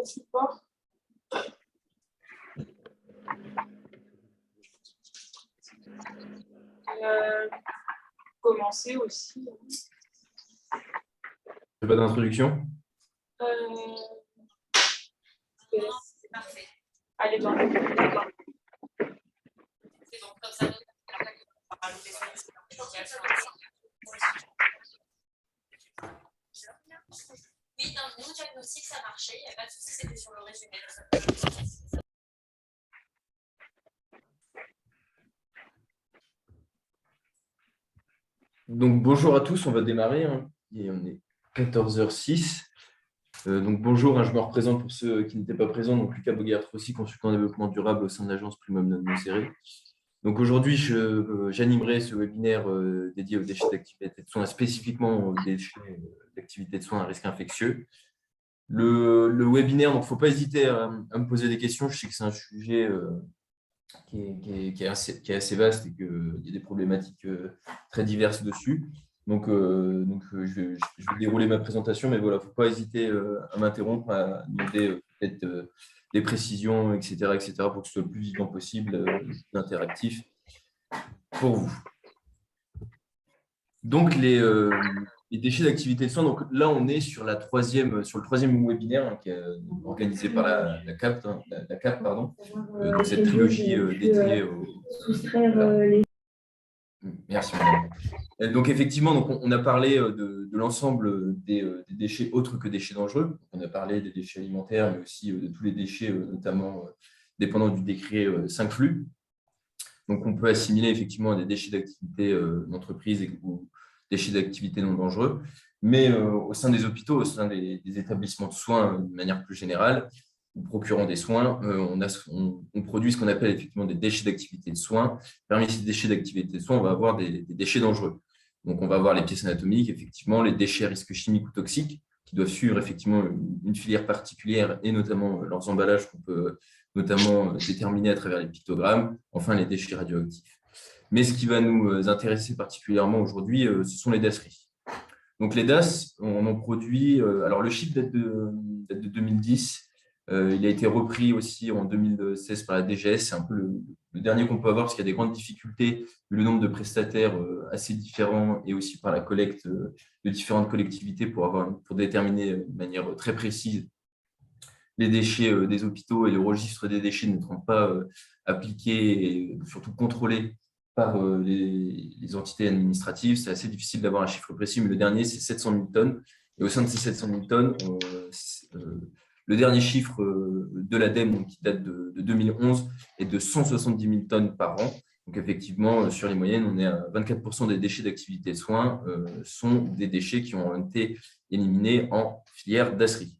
support. Commencer aussi. Pas d'introduction? C'est parfait. Allez, bon. C'est bon, comme ça. Oui, dans le diagnostic, ça marchait. Il n'y a pas de souci, c'était sur le résumé. Donc, bonjour à tous, on va démarrer. Et on est 14h06. Donc, bonjour, je me représente pour ceux qui n'étaient pas présents. Donc, Lucas Bogart-Rossi, consultant en développement durable au sein de l'agence Plumum Nocere. Donc, aujourd'hui, j'animerai ce webinaire dédié aux déchets d'activité de soins, spécifiquement aux déchets d'activité de soins à risque infectieux. Le webinaire, donc il ne faut pas hésiter à me poser des questions. Je sais que c'est un sujet qui est assez vaste et qu'il y a des problématiques très diverses dessus. Donc, je vais dérouler ma présentation, mais voilà, il ne faut pas hésiter à m'interrompre, à demander peut-être des précisions, etc., pour que ce soit le plus vivant possible, interactif pour vous. Donc, les déchets d'activité de soins. Donc là, on est sur le troisième webinaire qui est organisé par la CAP, donc cette trilogie dédiée aux. Merci, madame. Donc, effectivement, on a parlé de l'ensemble des déchets autres que déchets dangereux. On a parlé des déchets alimentaires, mais aussi de tous les déchets, notamment dépendant du décret 5 flux. Donc, on peut assimiler effectivement à des déchets d'activité d'entreprise ou déchets d'activité non dangereux. Mais au sein des hôpitaux, au sein des établissements de soins de manière plus générale, ou procurant des soins, on produit ce qu'on appelle effectivement des déchets d'activité de soins. Parmi ces déchets d'activité de soins, on va avoir des déchets dangereux. Donc, on va avoir les pièces anatomiques, effectivement, les déchets à risque chimique ou toxique, qui doivent suivre effectivement une filière particulière et notamment leurs emballages qu'on peut notamment déterminés à travers les pictogrammes, enfin les déchets radioactifs. Mais ce qui va nous intéresser particulièrement aujourd'hui, ce sont les DASRI. Donc les DAS, on en produit, alors le chiffre date de 2010, il a été repris aussi en 2016 par la DGS, c'est un peu le dernier qu'on peut avoir parce qu'il y a des grandes difficultés, le nombre de prestataires assez différents et aussi par la collecte de différentes collectivités pour déterminer de manière très précise les déchets des hôpitaux et le registre des déchets n'étant pas appliqués et surtout contrôlés par les entités administratives. C'est assez difficile d'avoir un chiffre précis, mais le dernier, c'est 700 000 tonnes. Et au sein de ces 700 000 tonnes, le dernier chiffre de l'ADEME, qui date de 2011, est de 170 000 tonnes par an. Donc, effectivement, sur les moyennes, on est à 24% des déchets d'activité de soins sont des déchets qui ont été éliminés en filière DASRI.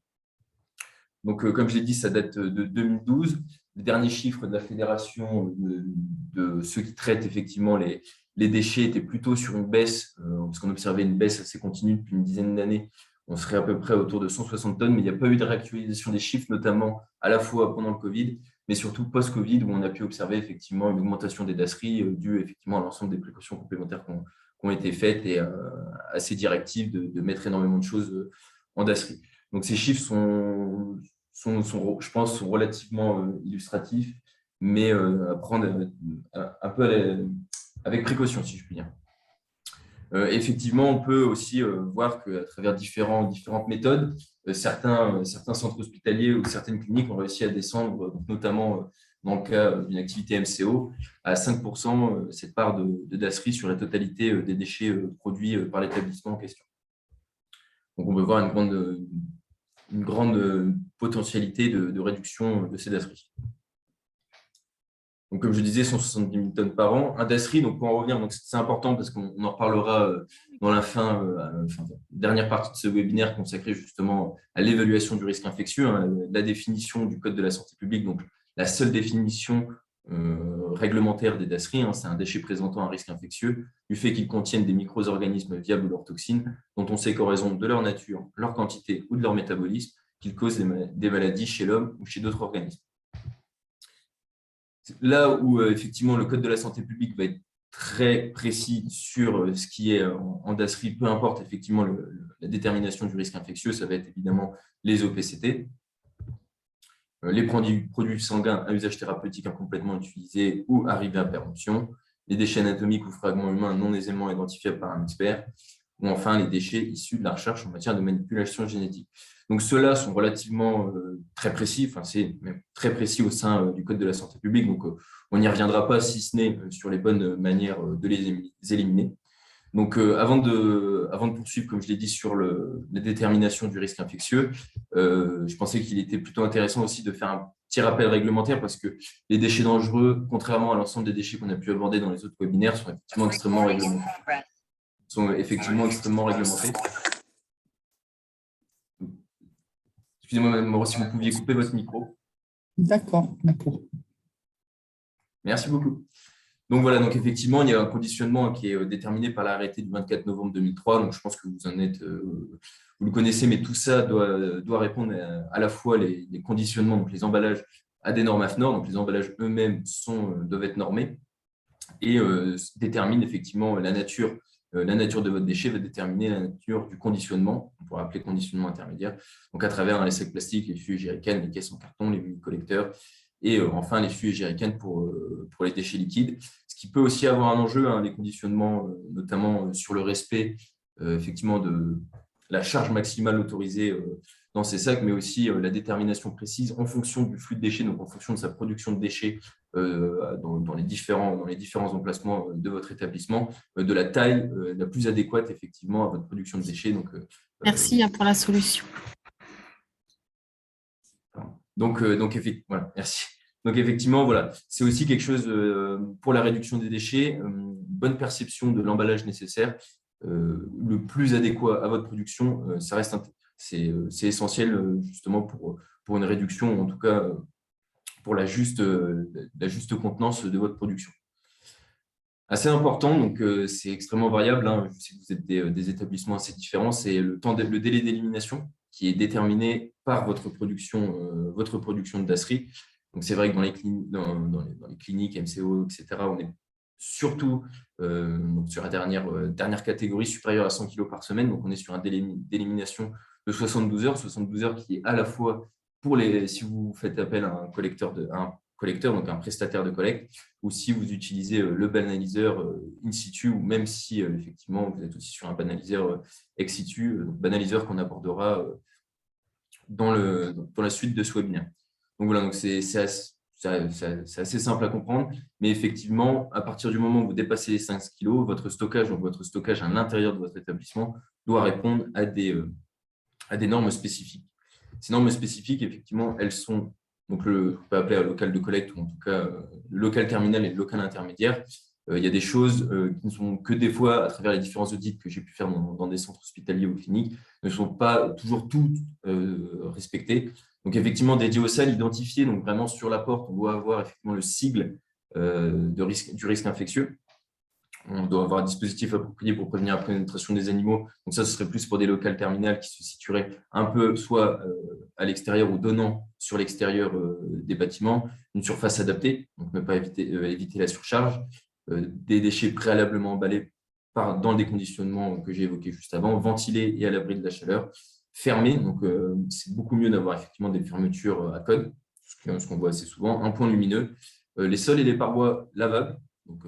Donc, comme je l'ai dit, ça date de 2012. Les derniers chiffres de la fédération de ceux qui traitent effectivement les déchets étaient plutôt sur une baisse, parce qu'on observait une baisse assez continue depuis une dizaine d'années. On serait à peu près autour de 160 tonnes, mais il n'y a pas eu de réactualisation des chiffres, notamment à la fois pendant le Covid, mais surtout post-Covid, où on a pu observer effectivement une augmentation des DASRI due effectivement à l'ensemble des précautions complémentaires qui ont été faites et à ces directives de mettre énormément de choses en DASRI. Donc, ces chiffres je pense, sont relativement illustratifs, mais à prendre un peu avec précaution, si je puis dire. Effectivement, on peut aussi voir qu'à travers différentes méthodes, certains centres hospitaliers ou certaines cliniques ont réussi à descendre, donc notamment dans le cas d'une activité MCO, à 5% cette part de DASRI sur la totalité des déchets produits par l'établissement en question. Donc, on peut voir une grande potentialité de réduction de ces DASRI. Donc, comme je disais, 170 000 tonnes par an. Un DASRI, donc pour en revenir, c'est important parce qu'on en reparlera dans la dernière partie de ce webinaire consacré justement à l'évaluation du risque infectieux, la définition du Code de la santé publique, donc la seule définition réglementaire des DASRI, c'est un déchet présentant un risque infectieux du fait qu'ils contiennent des micro-organismes viables ou leurs toxines dont on sait qu'en raison de leur nature, leur quantité ou de leur métabolisme, qu'ils causent des maladies chez l'homme ou chez d'autres organismes. Là où effectivement le Code de la santé publique va être très précis sur ce qui est en DASRI, peu importe effectivement la détermination du risque infectieux, ça va être évidemment les OPCT. les produits sanguins à usage thérapeutique incomplètement utilisés ou arrivés à péremption, les déchets anatomiques ou fragments humains non aisément identifiables par un expert, ou enfin les déchets issus de la recherche en matière de manipulation génétique. Donc ceux-là sont relativement très précis, enfin c'est même très précis au sein du Code de la santé publique, donc on n'y reviendra pas si ce n'est sur les bonnes manières de les éliminer. Donc, avant de poursuivre, comme je l'ai dit, sur la détermination du risque infectieux, je pensais qu'il était plutôt intéressant aussi de faire un petit rappel réglementaire parce que les déchets dangereux, contrairement à l'ensemble des déchets qu'on a pu aborder dans les autres webinaires, sont effectivement extrêmement réglementés. Excusez-moi, Madame Moreau, si vous pouviez couper votre micro. D'accord. Merci beaucoup. Donc voilà, donc effectivement, il y a un conditionnement qui est déterminé par l'arrêté du 24 novembre 2003. Donc je pense que vous le connaissez, mais tout ça doit répondre à la fois les conditionnements, donc les emballages à des normes AFNOR, donc les emballages eux-mêmes doivent être normés et détermine effectivement la nature de votre déchet, va déterminer la nature du conditionnement, on pourrait appeler conditionnement intermédiaire, donc à travers les sacs plastiques, les fûts et jerrycans, les caisses en carton, les mini-collecteurs, et enfin les fûts et jerrycans pour les déchets liquides. Ce qui peut aussi avoir un enjeu, les conditionnements, notamment sur le respect effectivement de la charge maximale autorisée dans ces sacs, mais aussi la détermination précise en fonction du flux de déchets, donc en fonction de sa production de déchets dans les différents emplacements de votre établissement, de la taille la plus adéquate effectivement à votre production de déchets. Donc, merci pour la solution. Donc voilà, merci. Donc, effectivement, voilà, c'est aussi quelque chose pour la réduction des déchets, bonne perception de l'emballage nécessaire, le plus adéquat à votre production, c'est essentiel justement pour une réduction, en tout cas pour la juste contenance de votre production. Assez important, donc c'est extrêmement variable. Je sais que vous êtes des établissements assez différents, c'est le délai d'élimination qui est déterminé par votre production de DASRI. Donc, c'est vrai que dans les cliniques, MCO, etc., on est surtout donc sur la dernière catégorie supérieure à 100 kg par semaine. Donc, on est sur un délai d'élimination de 72 heures qui est à la fois si vous faites appel à un collecteur, donc un prestataire de collecte, ou si vous utilisez le banaliseur in situ, ou même si effectivement vous êtes aussi sur un banaliseur ex situ, banaliseur qu'on abordera dans la suite de ce webinaire. Donc voilà, donc c'est assez simple à comprendre, mais effectivement, à partir du moment où vous dépassez les 5 kg, votre stockage à l'intérieur de votre établissement doit répondre à des normes spécifiques. Ces normes spécifiques, effectivement, elles sont, donc on peut appeler un local de collecte, ou en tout cas le local terminal et le local intermédiaire. Il y a des choses qui ne sont que des fois, à travers les différents audits que j'ai pu faire dans des centres hospitaliers ou cliniques, ne sont pas toujours toutes respectées. Donc, effectivement, dédié aux salles identifiées, donc vraiment sur la porte, on doit avoir effectivement le sigle du risque infectieux. On doit avoir un dispositif approprié pour prévenir la pénétration des animaux. Donc, ça, ce serait plus pour des locales terminales qui se situeraient un peu soit à l'extérieur ou donnant sur l'extérieur des bâtiments, une surface adaptée, donc ne pas éviter la surcharge, des déchets préalablement emballés dans des conditionnements que j'ai évoqués juste avant, ventilés et à l'abri de la chaleur, fermés. Donc, c'est beaucoup mieux d'avoir effectivement des fermetures à code, ce qu'on voit assez souvent, un point lumineux, les sols et les parois lavables, donc,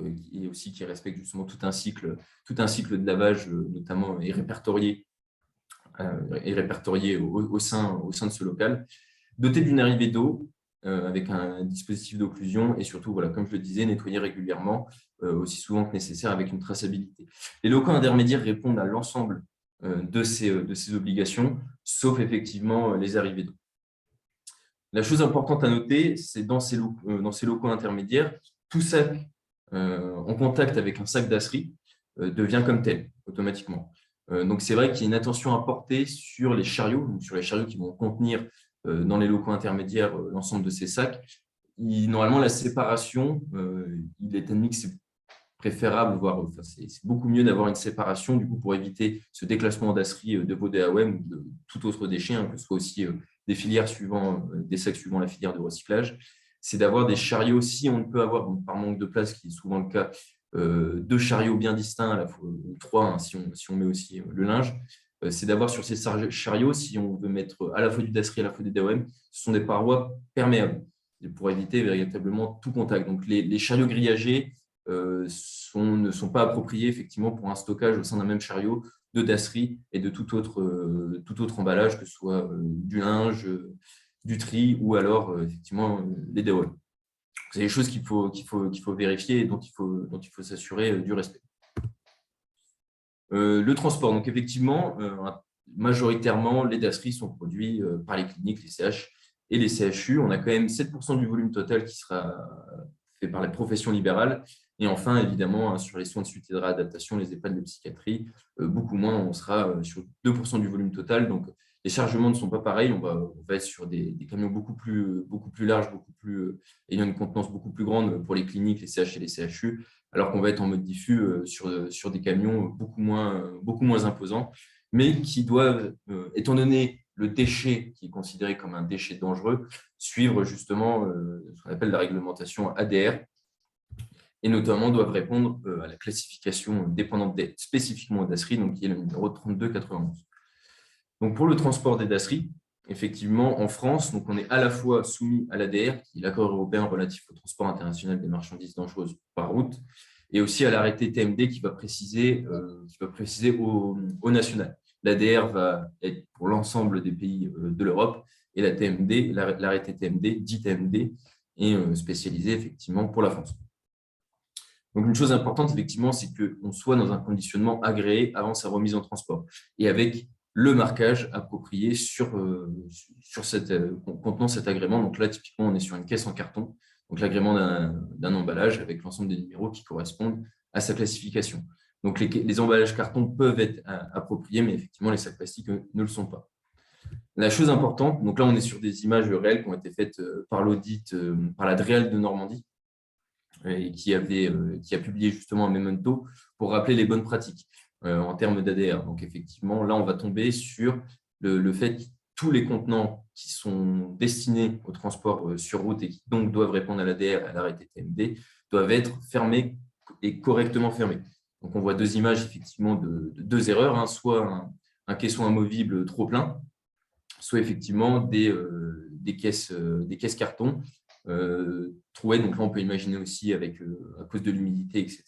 qui respectent justement tout un cycle de lavage, notamment, et répertorié au sein de ce local, doté d'une arrivée d'eau, avec un dispositif d'occlusion et surtout, voilà, comme je le disais, nettoyer régulièrement, aussi souvent que nécessaire avec une traçabilité. Les locaux intermédiaires répondent à l'ensemble de ces obligations, sauf effectivement les arrivées d'eau. La chose importante à noter, c'est dans ces locaux intermédiaires, tout sac en contact avec un sac DASRI devient comme tel, automatiquement. Donc, c'est vrai qu'il y a une attention à porter sur les chariots, donc sur les chariots qui vont contenir dans les locaux intermédiaires l'ensemble de ces sacs. Normalement, la séparation, il est admis que c'est préférable, c'est beaucoup mieux d'avoir une séparation du coup, pour éviter ce déclassement d'ASRI de vos DAOM ou de tout autre déchet, que ce soit aussi des sacs suivant la filière de recyclage. C'est d'avoir des chariots, si on ne peut avoir, par manque de place, qui est souvent le cas, deux chariots bien distincts, à la fois 3, si on met aussi le linge, c'est d'avoir sur ces chariots, si on veut mettre à la fois du DASRI, à la fois du DOM, ce sont des parois perméables pour éviter véritablement tout contact. Donc, les chariots grillagés ne sont pas appropriés effectivement pour un stockage au sein d'un même chariot de DASRI et de tout autre emballage, que ce soit du linge, du tri ou alors effectivement les DOM. C'est des choses qu'il faut vérifier et dont il faut s'assurer du respect. Le transport, donc effectivement, majoritairement, les DASRI sont produits par les cliniques, les CH et les CHU. On a quand même 7% du volume total qui sera fait par les professions libérales. Et enfin, évidemment, sur les soins de suite et de réadaptation, les EHPAD de psychiatrie, beaucoup moins, on sera sur 2% du volume total. Donc, les chargements ne sont pas pareils. On va être sur des camions beaucoup plus larges, ayant une contenance beaucoup plus grande pour les cliniques, les CH et les CHU, alors qu'on va être en mode diffus sur des camions beaucoup moins imposants, mais qui doivent, étant donné le déchet qui est considéré comme un déchet dangereux, suivre justement ce qu'on appelle la réglementation ADR, et notamment doivent répondre à la classification dépendante spécifiquement au DASRI, donc qui est le numéro 3291. Donc pour le transport des DASRI, effectivement, en France, donc on est à la fois soumis à l'ADR, qui est l'accord européen relatif au transport international des marchandises dangereuses par route, et aussi à l'arrêté TMD qui va préciser au national. L'ADR va être pour l'ensemble des pays de l'Europe, et l'arrêté TMD, dit TMD, est spécialisé effectivement pour la France. Donc, une chose importante, effectivement, c'est qu'on soit dans un conditionnement agréé avant sa remise en transport et avec le marquage approprié contenant cet agrément. Donc là, typiquement, on est sur une caisse en carton, donc l'agrément d'un emballage avec l'ensemble des numéros qui correspondent à sa classification. Donc, les emballages carton peuvent être appropriés, mais effectivement, les sacs plastiques ne le sont pas. La chose importante, donc là, on est sur des images réelles qui ont été faites par l'audit, par la DREAL de Normandie, et qui a publié justement un memento pour rappeler les bonnes pratiques en termes d'ADR. Donc, effectivement, là, on va tomber sur le fait que tous les contenants qui sont destinés au transport sur route et qui donc doivent répondre à l'ADR et à l'arrêté TMD doivent être fermés et correctement fermés. Donc, on voit deux images effectivement de deux erreurs, soit un caisson amovible trop plein, soit effectivement des caisses carton trouées. Donc là, on peut imaginer aussi à cause de l'humidité, etc.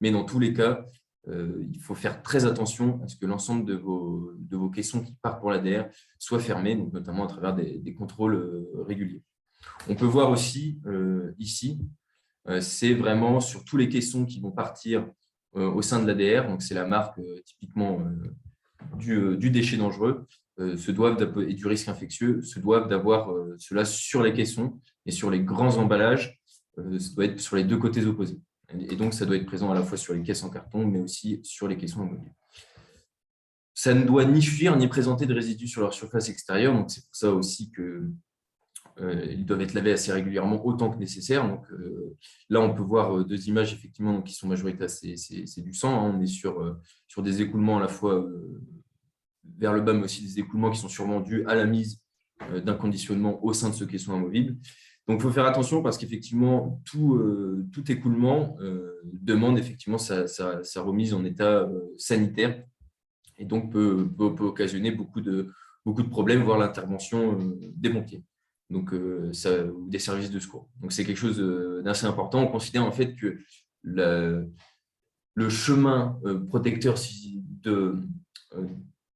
Mais dans tous les cas, il faut faire très attention à ce que l'ensemble de vos caissons qui partent pour l'ADR soient fermés, donc notamment à travers des contrôles réguliers. On peut voir aussi ici, c'est vraiment sur tous les caissons qui vont partir au sein de l'ADR. Donc, c'est la marque typiquement du déchet dangereux et du risque infectieux se doivent d'avoir cela sur les caissons et sur les grands emballages, ça doit être sur les deux côtés opposés. Et donc, ça doit être présent à la fois sur les caisses en carton, mais aussi sur les caissons amovibles. Ça ne doit ni fuir ni présenter de résidus sur leur surface extérieure. Donc, c'est pour ça aussi qu'ils doivent être lavés assez régulièrement, autant que nécessaire. Donc, là, on peut voir deux images effectivement donc, qui sont majoritaires, c'est du sang. On est sur des écoulements à la fois vers le bas, mais aussi des écoulements qui sont sûrement dus à la mise d'un conditionnement au sein de ce caisson amovible. Donc, il faut faire attention parce qu'effectivement, tout écoulement demande effectivement sa remise en état sanitaire et donc peut occasionner beaucoup de problèmes, voire l'intervention des pompiers ou des services de secours. Donc, c'est quelque chose d'assez important. On considère en fait que le chemin protecteur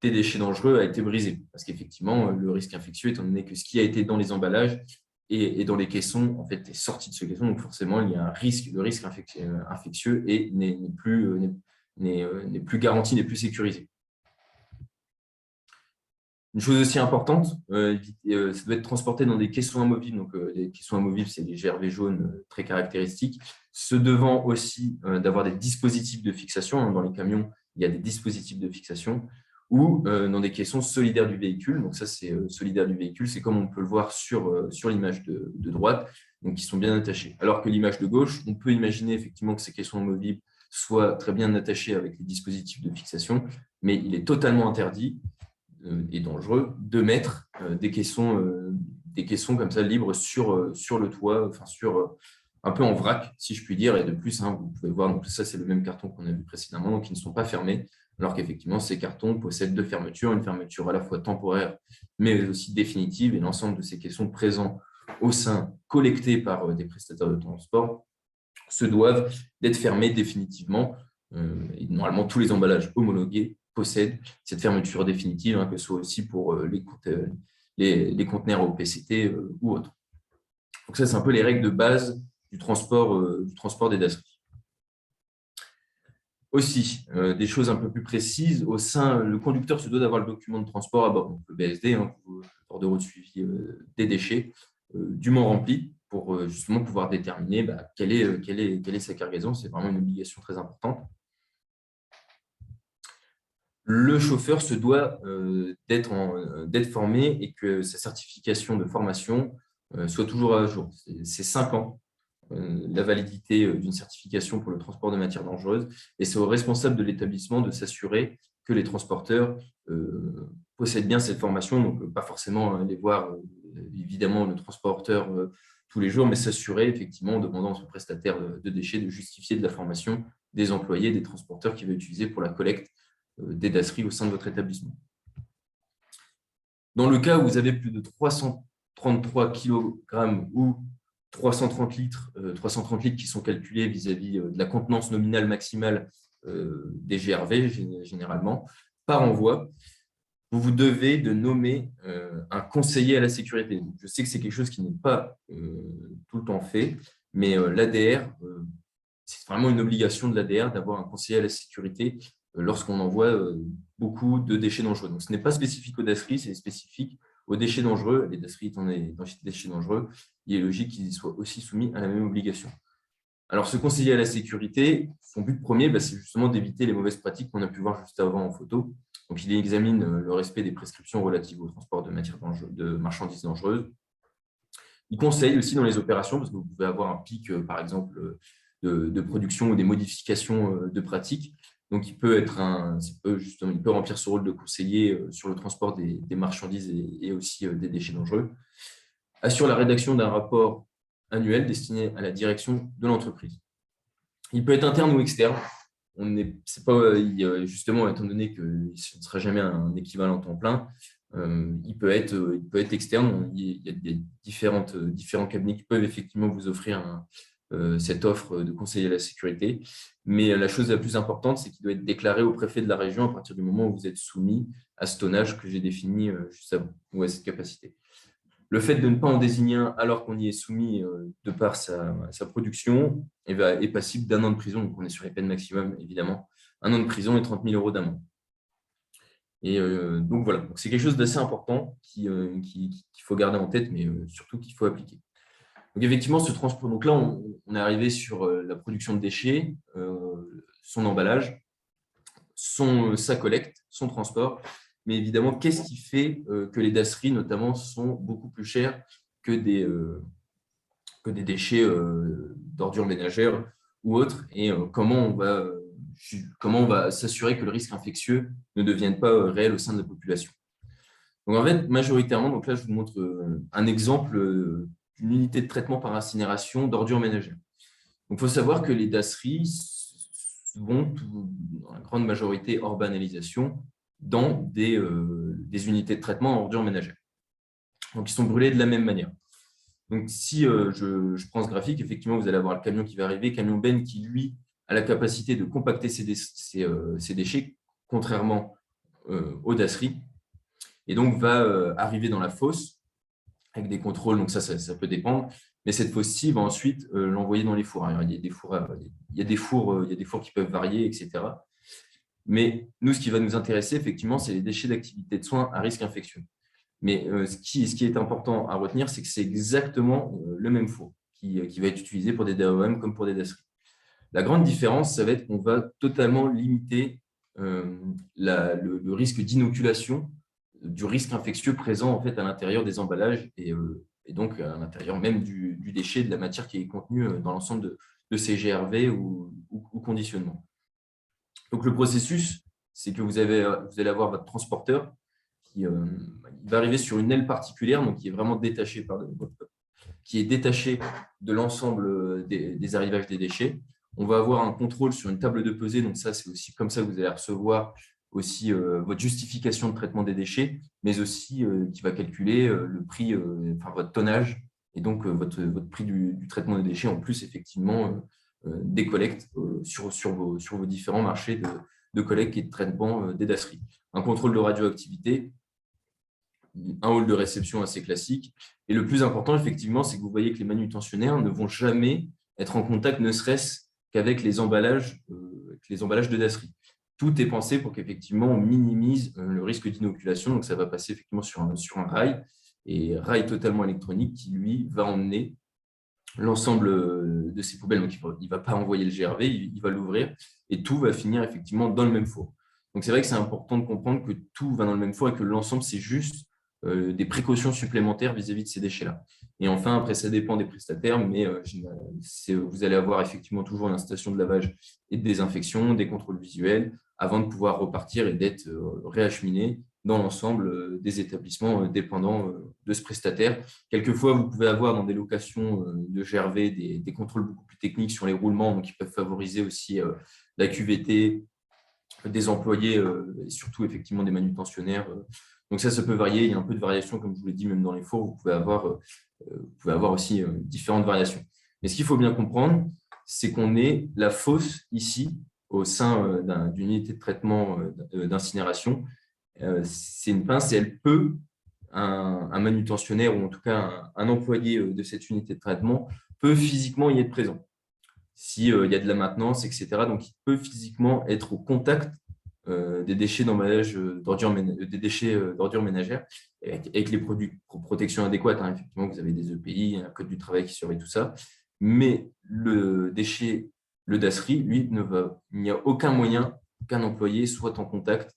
des déchets dangereux a été brisé parce qu'effectivement, le risque infectieux, étant donné que ce qui a été dans les emballages et dans les caissons, en fait, est sorti de ce caisson. Donc, forcément, il y a le risque infectieux et n'est plus garanti, n'est plus sécurisé. Une chose aussi importante, ça doit être transporté dans des caissons amovibles. Donc, les caissons amovibles, c'est des GRV jaunes très caractéristiques. Se devant aussi d'avoir des dispositifs de fixation. Dans les camions, il y a des dispositifs de fixation ou dans des caissons solidaires du véhicule. Donc, ça, c'est solidaire du véhicule. C'est comme on peut le voir sur l'image de droite, donc qui sont bien attachés. Alors que l'image de gauche, on peut imaginer effectivement que ces caissons amovibles soient très bien attachés avec les dispositifs de fixation, mais il est totalement interdit et dangereux de mettre des caissons comme ça libres sur le toit, enfin un peu en vrac, si je puis dire. Et de plus, hein, vous pouvez voir, donc ça, c'est le même carton qu'on a vu précédemment, donc ils ne sont pas fermés, alors qu'effectivement, ces cartons possèdent deux fermetures, une fermeture à la fois temporaire, mais aussi définitive. Et l'ensemble de ces caissons présents au sein, collectés par des prestataires de transport, se doivent d'être fermés définitivement. Et normalement, tous les emballages homologués possèdent cette fermeture définitive, hein, que ce soit aussi pour les conteneurs au PCT ou autres. Donc ça, c'est un peu les règles de base du transport des dasseries. Aussi, des choses un peu plus précises, le conducteur se doit d'avoir le document de transport à bord, donc le BSD, hein, le bordereau de suivi des déchets, dûment rempli pour justement pouvoir déterminer quelle est sa cargaison. C'est vraiment une obligation très importante. Le chauffeur se doit d'être formé et que sa certification de formation soit toujours à jour. C'est 5 ans la validité d'une certification pour le transport de matières dangereuses, et c'est au responsable de l'établissement de s'assurer que les transporteurs possèdent bien cette formation, donc pas forcément aller voir évidemment le transporteur tous les jours, mais s'assurer effectivement en demandant à son prestataire de déchets de justifier de la formation des employés, des transporteurs qu'il va utiliser pour la collecte des dasseries au sein de votre établissement. Dans le cas où vous avez plus de 333 kg ou 330 litres qui sont calculés vis-à-vis de la contenance nominale maximale des GRV, généralement, par envoi, vous vous devez de nommer un conseiller à la sécurité. Je sais que c'est quelque chose qui n'est pas tout le temps fait, mais l'ADR, c'est vraiment une obligation de l'ADR d'avoir un conseiller à la sécurité lorsqu'on envoie beaucoup de déchets dangereux. Donc, ce n'est pas spécifique aux dasseries, c'est spécifique aux déchets dangereux. Les dasseries étant des déchets dangereux, il est logique qu'ils soient aussi soumis à la même obligation. Alors, ce conseiller à la sécurité, son but premier, c'est justement d'éviter les mauvaises pratiques qu'on a pu voir juste avant en photo. Donc, il examine le respect des prescriptions relatives au transport de marchandises dangereuses. Il conseille aussi dans les opérations, parce que vous pouvez avoir un pic, par exemple, de production ou des modifications de pratiques. Donc, il peut remplir ce rôle de conseiller sur le transport des marchandises et aussi des déchets dangereux. Assure la rédaction d'un rapport annuel destiné à la direction de l'entreprise. Il peut être interne ou externe. Justement, étant donné que ce ne sera jamais un équivalent temps plein, il peut être externe. Il y a différents cabinets qui peuvent effectivement vous offrir cette offre de conseiller à la sécurité. Mais la chose la plus importante, c'est qu'il doit être déclaré au préfet de la région à partir du moment où vous êtes soumis à ce tonnage que j'ai défini juste avant, ou à cette capacité. Le fait de ne pas en désigner un alors qu'on y est soumis de par sa production est passible d'1 an de prison. Donc, on est sur les peines maximum, évidemment. 1 an de prison et 30 000 € d'amende. Et donc, voilà. Donc, c'est quelque chose d'assez important qu'il faut garder en tête, mais surtout qu'il faut appliquer. Donc, effectivement, ce transport. Donc là, on est arrivé sur la production de déchets, son emballage, sa collecte, son transport. Mais évidemment, qu'est-ce qui fait que les dasseries, notamment, sont beaucoup plus chères que des déchets d'ordures ménagères ou autres, et comment on va s'assurer que le risque infectieux ne devienne pas réel au sein de la population. Donc, en fait, majoritairement, donc là, je vous montre un exemple d'une unité de traitement par incinération d'ordures ménagères. Donc, il faut savoir que les dasseries vont, dans la grande majorité, hors banalisation, dans des unités de traitement en ordures ménagères. Donc, ils sont brûlés de la même manière. Donc, si je prends ce graphique, effectivement, vous allez avoir le camion qui va arriver, camion benne qui, lui, a la capacité de compacter ses déchets, contrairement aux dasseries, et donc va arriver dans la fosse avec des contrôles, donc ça peut dépendre, mais cette fosse-ci va ensuite l'envoyer dans les fours. Alors, il y a des fours qui peuvent varier, etc. Mais nous, ce qui va nous intéresser, effectivement, c'est les déchets d'activité de soins à risque infectieux. Mais ce qui est important à retenir, c'est que c'est exactement le même four qui va être utilisé pour des DAOM comme pour des dasseries. La grande différence, ça va être qu'on va totalement limiter le risque d'inoculation du risque infectieux présent en fait, à l'intérieur des emballages et donc à l'intérieur même du déchet, de la matière qui est contenue dans l'ensemble de ces GRV ou conditionnement. Donc, le processus, c'est que vous allez avoir votre transporteur qui va arriver sur une aile particulière, donc qui est vraiment détachée par qui est détaché de l'ensemble des arrivages des déchets. On va avoir un contrôle sur une table de pesée, donc ça, c'est aussi comme ça que vous allez recevoir aussi votre justification de traitement des déchets, mais aussi qui va calculer le prix, enfin votre tonnage, et donc votre prix du traitement des déchets, en plus effectivement des collectes sur vos différents marchés de collecte et de traitement des dasseries. Un contrôle de radioactivité, un hall de réception assez classique. Et le plus important, effectivement, c'est que vous voyez que les manutentionnaires ne vont jamais être en contact, ne serait-ce qu'avec les emballages de dasserie. Tout est pensé pour qu'effectivement, on minimise le risque d'inoculation. Donc, ça va passer effectivement sur un rail, et rail totalement électronique qui, lui, va emmener l'ensemble de ces poubelles. Donc, il ne va pas envoyer le GRV, il va l'ouvrir et tout va finir effectivement dans le même four. Donc, c'est vrai que c'est important de comprendre que tout va dans le même four et que l'ensemble, c'est juste des précautions supplémentaires vis-à-vis de ces déchets-là. Et enfin, après, ça dépend des prestataires, mais vous allez avoir effectivement toujours une installation de lavage et de désinfection, des contrôles visuels, avant de pouvoir repartir et d'être réacheminé dans l'ensemble des établissements dépendants de ce prestataire. Quelquefois, vous pouvez avoir dans des locations de GRV des contrôles beaucoup plus techniques sur les roulements, donc qui peuvent favoriser aussi la QVT, des employés et surtout effectivement des manutentionnaires. Donc ça peut varier. Il y a un peu de variation, comme je vous l'ai dit, même dans les fours, vous pouvez avoir aussi différentes variations. Mais ce qu'il faut bien comprendre, c'est qu'on est la fosse ici, au sein d'une unité de traitement d'incinération. C'est une pince et elle peut, un manutentionnaire ou en tout cas un employé de cette unité de traitement peut physiquement y être présent. S'il y a de la maintenance, etc. Donc, il peut physiquement être au contact des déchets d'emballage d'ordures ménagères avec les produits de protection adéquates. Hein. Effectivement, vous avez des EPI, un code du travail qui surveille tout ça. Mais le déchet, le dasserie, lui, il n'y a aucun moyen qu'un employé soit en contact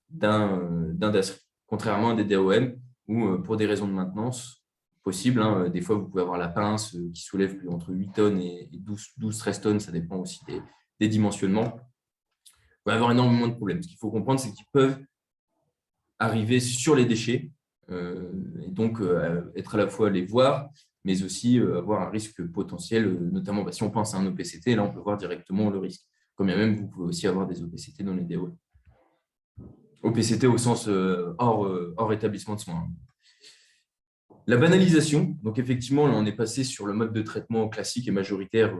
d'un dasserie. Contrairement à des DOM où, pour des raisons de maintenance, possible. Hein. Des fois, vous pouvez avoir la pince qui soulève entre 8 tonnes et 12-13 tonnes. Ça dépend aussi des dimensionnements. Vous pouvez avoir énormément de problèmes. Ce qu'il faut comprendre, c'est qu'ils peuvent arriver sur les déchets et donc être à la fois les voir, mais aussi avoir un risque potentiel, notamment si on pense à un OPCT, là, on peut voir directement le risque. Comme bien même, vous pouvez aussi avoir des OPCT dans les DO. OPCT au sens hors établissement de soins. La banalisation, donc effectivement, là, on est passé sur le mode de traitement classique et majoritaire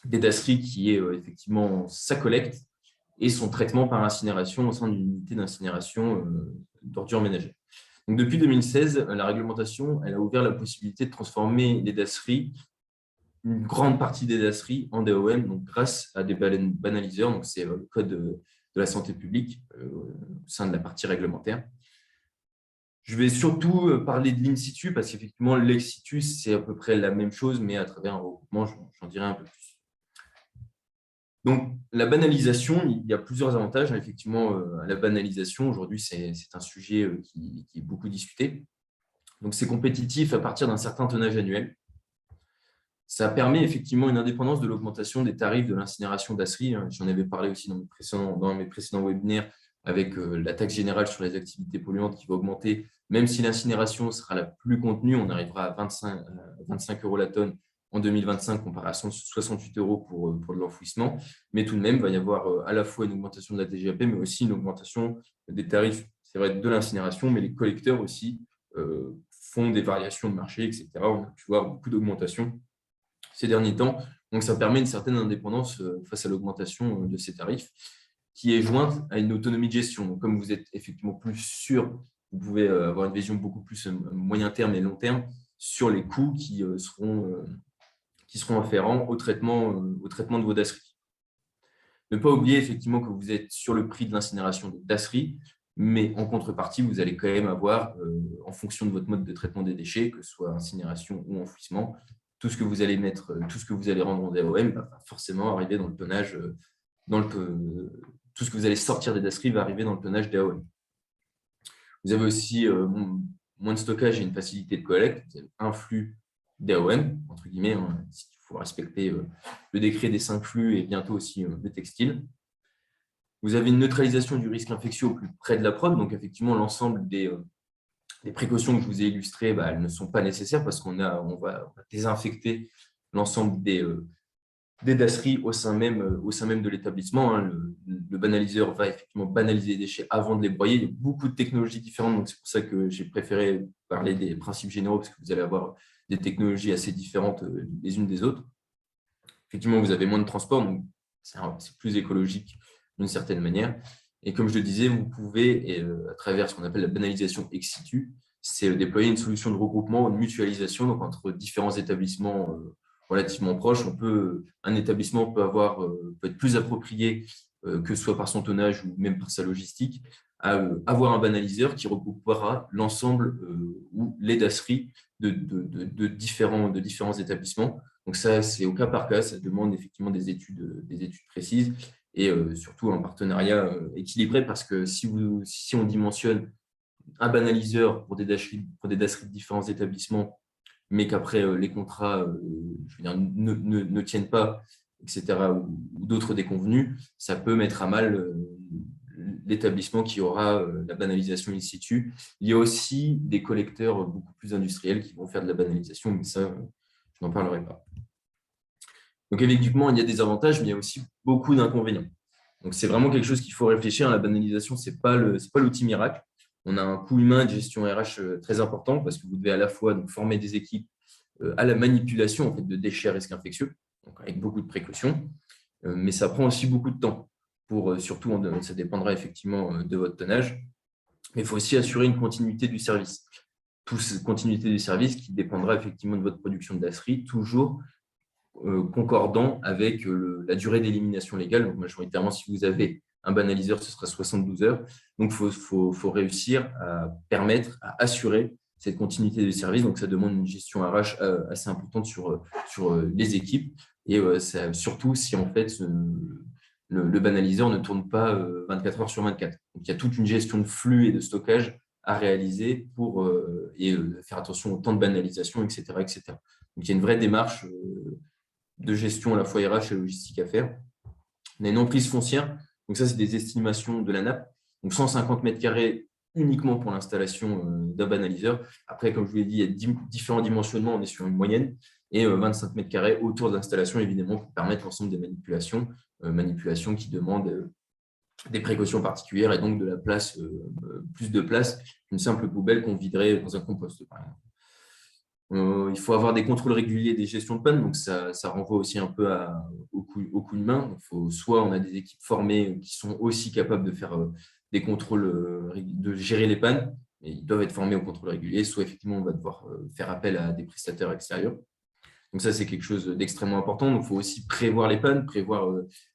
des dasseries qui est effectivement sa collecte et son traitement par incinération au sein d'une unité d'incinération d'ordures ménagères. Donc, depuis 2016, la réglementation elle a ouvert la possibilité de transformer les dasseries, une grande partie des dasseries en DOM, donc grâce à des banaliseurs, donc c'est le code de la santé publique au sein de la partie réglementaire. Je vais surtout parler de l'in situ parce qu'effectivement, l'ex situ, c'est à peu près la même chose, mais à travers un regroupement, j'en dirai un peu plus. Donc, la banalisation, il y a plusieurs avantages. Effectivement, la banalisation, aujourd'hui, c'est un sujet qui est beaucoup discuté. Donc, c'est compétitif à partir d'un certain tonnage annuel. Ça permet effectivement une indépendance de l'augmentation des tarifs de l'incinération dasserie. J'en avais parlé aussi dans mes précédents webinaires avec la taxe générale sur les activités polluantes qui va augmenter. Même si l'incinération sera la plus contenue, on arrivera à 25 € la tonne en 2025 comparé à 68 € pour de l'enfouissement. Mais tout de même, il va y avoir à la fois une augmentation de la TGAP, mais aussi une augmentation des tarifs, c'est vrai, de l'incinération, mais les collecteurs aussi font des variations de marché, etc. On a pu voir beaucoup d'augmentations ces derniers temps. Donc, ça permet une certaine indépendance face à l'augmentation de ces tarifs qui est jointe à une autonomie de gestion. Donc, comme vous êtes effectivement plus sûr, vous pouvez avoir une vision beaucoup plus moyen terme et long terme sur les coûts qui seront afférents au traitement de vos dasseries. Ne pas oublier effectivement que vous êtes sur le prix de l'incinération des dasseries, mais en contrepartie, vous allez quand même avoir, en fonction de votre mode de traitement des déchets, que ce soit incinération ou enfouissement, tout ce que vous allez mettre, tout ce que vous allez rendre en DOM va forcément arriver dans le tonnage, tout ce que vous allez sortir des dasseries va arriver dans le tonnage DOM. Vous avez aussi moins de stockage et une facilité de collecte. Vous avez un flux DOM, entre guillemets, hein, il faut respecter le décret des 5 flux et bientôt aussi le textile. Vous avez une neutralisation du risque infectieux au plus près de la prod, donc effectivement l'ensemble des Les précautions que je vous ai illustrées, elles ne sont pas nécessaires parce qu'on va désinfecter l'ensemble des dasseries au sein même de l'établissement. Hein. Le banaliseur va effectivement banaliser les déchets avant de les broyer. Il y a beaucoup de technologies différentes, donc c'est pour ça que j'ai préféré parler des principes généraux parce que vous allez avoir des technologies assez différentes les unes des autres. Effectivement, vous avez moins de transport, donc c'est plus écologique d'une certaine manière. Et comme je le disais, vous pouvez, à travers ce qu'on appelle la banalisation ex situ, c'est déployer une solution de regroupement, de mutualisation donc entre différents établissements relativement proches. Un établissement peut être plus approprié, que ce soit par son tonnage ou même par sa logistique, à avoir un banaliseur qui regroupera l'ensemble ou les dasseries de différents établissements. Donc ça, c'est au cas par cas, ça demande effectivement des études précises et surtout un partenariat équilibré parce que si on dimensionne un banaliseur pour des dasseries de différents établissements, mais qu'après les contrats ne tiennent pas, etc., ou d'autres déconvenus, ça peut mettre à mal l'établissement qui aura la banalisation in situ. Il y a aussi des collecteurs beaucoup plus industriels qui vont faire de la banalisation, mais ça, je n'en parlerai pas. Donc, effectivement, il y a des avantages, mais il y a aussi beaucoup d'inconvénients. Donc, c'est vraiment quelque chose qu'il faut réfléchir. La banalisation, ce n'est pas l'outil miracle. On a un coût humain de gestion RH très important parce que vous devez à la fois donc, former des équipes à la manipulation en fait, de déchets à risque infectieux, donc avec beaucoup de précautions, mais ça prend aussi beaucoup de temps. Surtout, ça dépendra effectivement de votre tonnage, mais il faut aussi assurer une continuité du service. Cette continuité du service qui dépendra effectivement de votre production de dasserie, toujours concordant avec la durée d'élimination légale. Donc, majoritairement, si vous avez un banaliseur, ce sera 72 heures. Donc, il faut réussir à assurer cette continuité du service. Donc, ça demande une gestion RH assez importante sur les équipes. Et surtout si, en fait, le banaliseur ne tourne pas 24 heures sur 24. Donc, il y a toute une gestion de flux et de stockage à réaliser pour faire attention au temps de banalisation, etc., etc. Donc, il y a une vraie démarche de gestion à la fois RH et logistique à faire. On a une emprise foncière. Donc, ça, c'est des estimations de la nappe. Donc, 150 mètres carrés uniquement pour l'installation d'un banaliseur. Après, comme je vous l'ai dit, il y a différents dimensionnements. On est sur une moyenne et 25 mètres carrés autour de l'installation, évidemment, pour permettre l'ensemble des manipulations qui demandent des précautions particulières et donc de la place, plus de place qu'une simple poubelle qu'on viderait dans un compost, par exemple. Il faut avoir des contrôles réguliers des gestions de panne, donc ça renvoie aussi un peu au coût humain. Donc soit on a des équipes formées qui sont aussi capables de faire des contrôles, de gérer les pannes, et ils doivent être formés au contrôle régulier, soit effectivement on va devoir faire appel à des prestataires extérieurs. Donc ça, c'est quelque chose d'extrêmement important. Donc il faut aussi prévoir les pannes, prévoir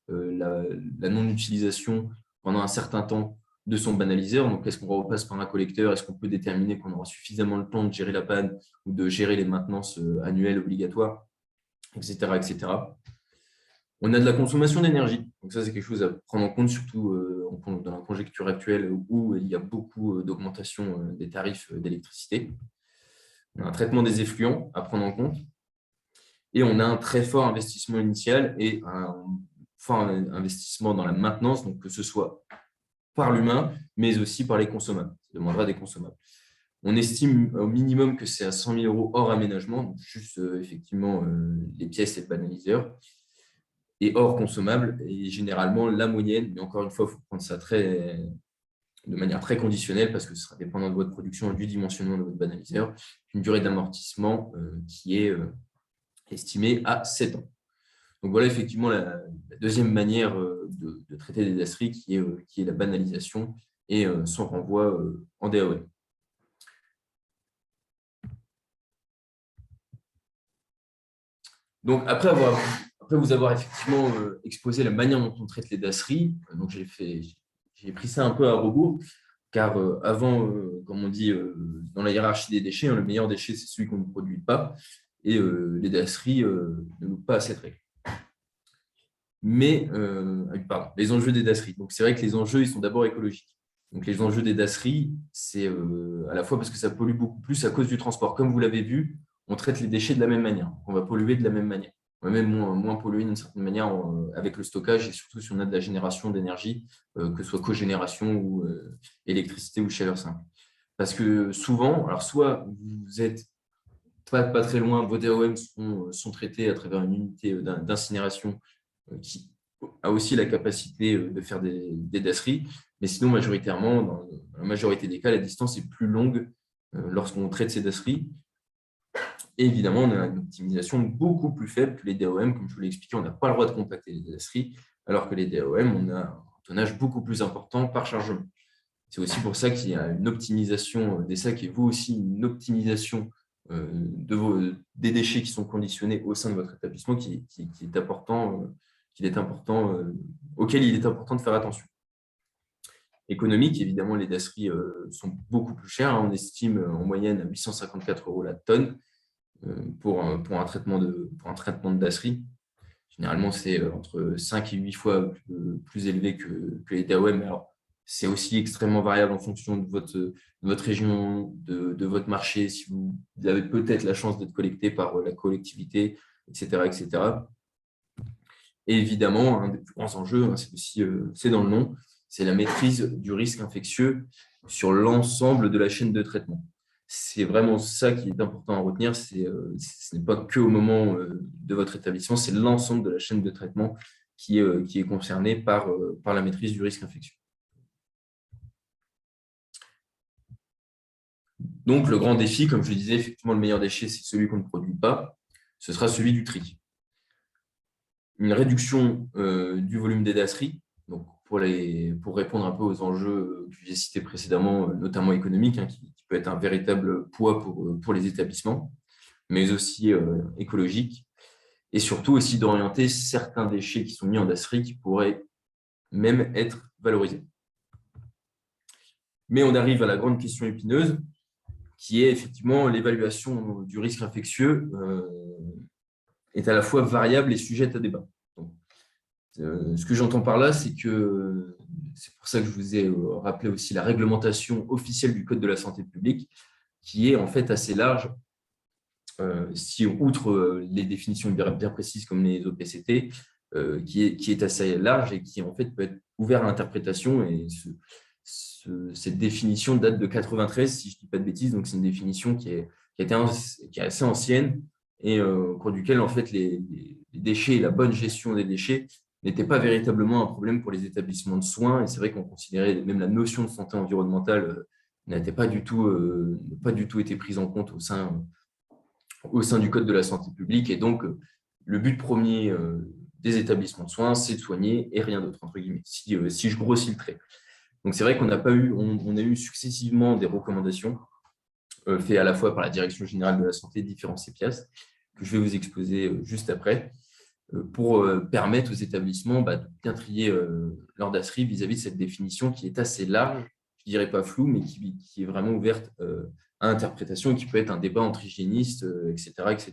la non-utilisation pendant un certain temps de son banaliseur. Donc, est-ce qu'on repasse par un collecteur? Est-ce qu'on peut déterminer qu'on aura suffisamment le temps de gérer la panne ou de gérer les maintenances annuelles obligatoires, etc., etc. On a de la consommation d'énergie. Donc, ça, c'est quelque chose à prendre en compte, surtout dans la conjoncture actuelle où il y a beaucoup d'augmentation des tarifs d'électricité. On a un traitement des effluents à prendre en compte. Et on a un très fort investissement initial et un fort investissement dans la maintenance, donc que ce soit par l'humain, mais aussi par les consommables. Ça demandera des consommables. On estime au minimum que c'est à 100 000 € hors aménagement, donc juste effectivement les pièces et le banaliseur, et hors consommable. Et généralement, la moyenne, mais encore une fois, il faut prendre ça de manière très conditionnelle parce que ce sera dépendant de votre production et du dimensionnement de votre banaliseur, une durée d'amortissement qui est estimée à 7 ans. Donc voilà effectivement la deuxième manière de traiter des dasseries qui est la banalisation et son renvoi en DAOM. Donc après vous avoir effectivement exposé la manière dont on traite les dasseries, donc j'ai pris ça un peu à rebours, car avant, comme on dit dans la hiérarchie des déchets, le meilleur déchet c'est celui qu'on ne produit pas, et les dasseries ne louent pas à cette règle. Mais, les enjeux des dasseries. Donc, c'est vrai que les enjeux, ils sont d'abord écologiques. Donc, les enjeux des dasseries, c'est à la fois parce que ça pollue beaucoup plus à cause du transport. Comme vous l'avez vu, on traite les déchets de la même manière. On va polluer de la même manière. On va même moins polluer d'une certaine manière avec le stockage et surtout si on a de la génération d'énergie, que ce soit cogénération ou électricité ou chaleur simple. parce que souvent, alors soit vous êtes pas très loin, vos DOM sont traités à travers une unité d'incinération qui a aussi la capacité de faire des dasseries, mais sinon, majoritairement, dans la majorité des cas, la distance est plus longue lorsqu'on traite ces dasseries. Et évidemment, on a une optimisation beaucoup plus faible que les DOM. Comme je vous l'ai expliqué, on n'a pas le droit de compacter les dasseries, alors que les DOM, on a un tonnage beaucoup plus important par chargement. C'est aussi pour ça qu'il y a une optimisation des sacs et vous aussi une optimisation des déchets qui sont conditionnés au sein de votre établissement auquel il est important de faire attention. Économique, évidemment, les dasseries sont beaucoup plus chères. On estime en moyenne à 854 € la tonne pour un traitement de dasserie. Généralement, c'est entre 5 et 8 fois plus élevé que les DAOM. Alors, c'est aussi extrêmement variable en fonction de votre région, de votre marché, si vous avez peut-être la chance d'être collecté par la collectivité, etc., etc. Et évidemment, un des plus grands enjeux, c'est dans le nom, c'est la maîtrise du risque infectieux sur l'ensemble de la chaîne de traitement. C'est vraiment ça qui est important à retenir. Ce n'est pas qu'au moment de votre établissement, c'est l'ensemble de la chaîne de traitement qui est concerné par la maîtrise du risque infectieux. Donc, le grand défi, comme je le disais, effectivement, le meilleur déchet, c'est celui qu'on ne produit pas. Ce sera celui du tri. Une réduction du volume des dasseries, donc pour répondre un peu aux enjeux que j'ai cités précédemment, notamment économiques, qui peut être un véritable poids pour les établissements, mais aussi écologique, et surtout aussi d'orienter certains déchets qui sont mis en dasserie qui pourraient même être valorisés. Mais on arrive à la grande question épineuse, qui est effectivement l'évaluation du risque infectieux est à la fois variable et sujette à débat. Donc, ce que j'entends par là, c'est pour ça que je vous ai rappelé aussi la réglementation officielle du Code de la santé publique, qui est en fait assez large, si outre les définitions bien précises comme les OPCT, qui est assez large et qui en fait peut être ouvert à l'interprétation. Et cette définition date de 93, si je ne dis pas de bêtises, donc c'est une définition qui est assez ancienne et au cours duquel en fait les déchets et la bonne gestion des déchets n'était pas véritablement un problème pour les établissements de soins. Et c'est vrai qu'on considérait même la notion de santé environnementale n'était pas du tout été prise en compte au sein du Code de la santé publique. Et donc, le but premier des établissements de soins, c'est de soigner et rien d'autre, entre guillemets, si je grossis le trait. Donc, c'est vrai qu'on on a eu successivement des recommandations faites à la fois par la Direction générale de la santé, différents CEPIAS, que je vais vous exposer juste après, pour permettre aux établissements de bien trier leur dasserie vis-à-vis de cette définition qui est assez large, je ne dirais pas floue, mais qui est vraiment ouverte à interprétation et qui peut être un débat entre hygiénistes, etc., etc.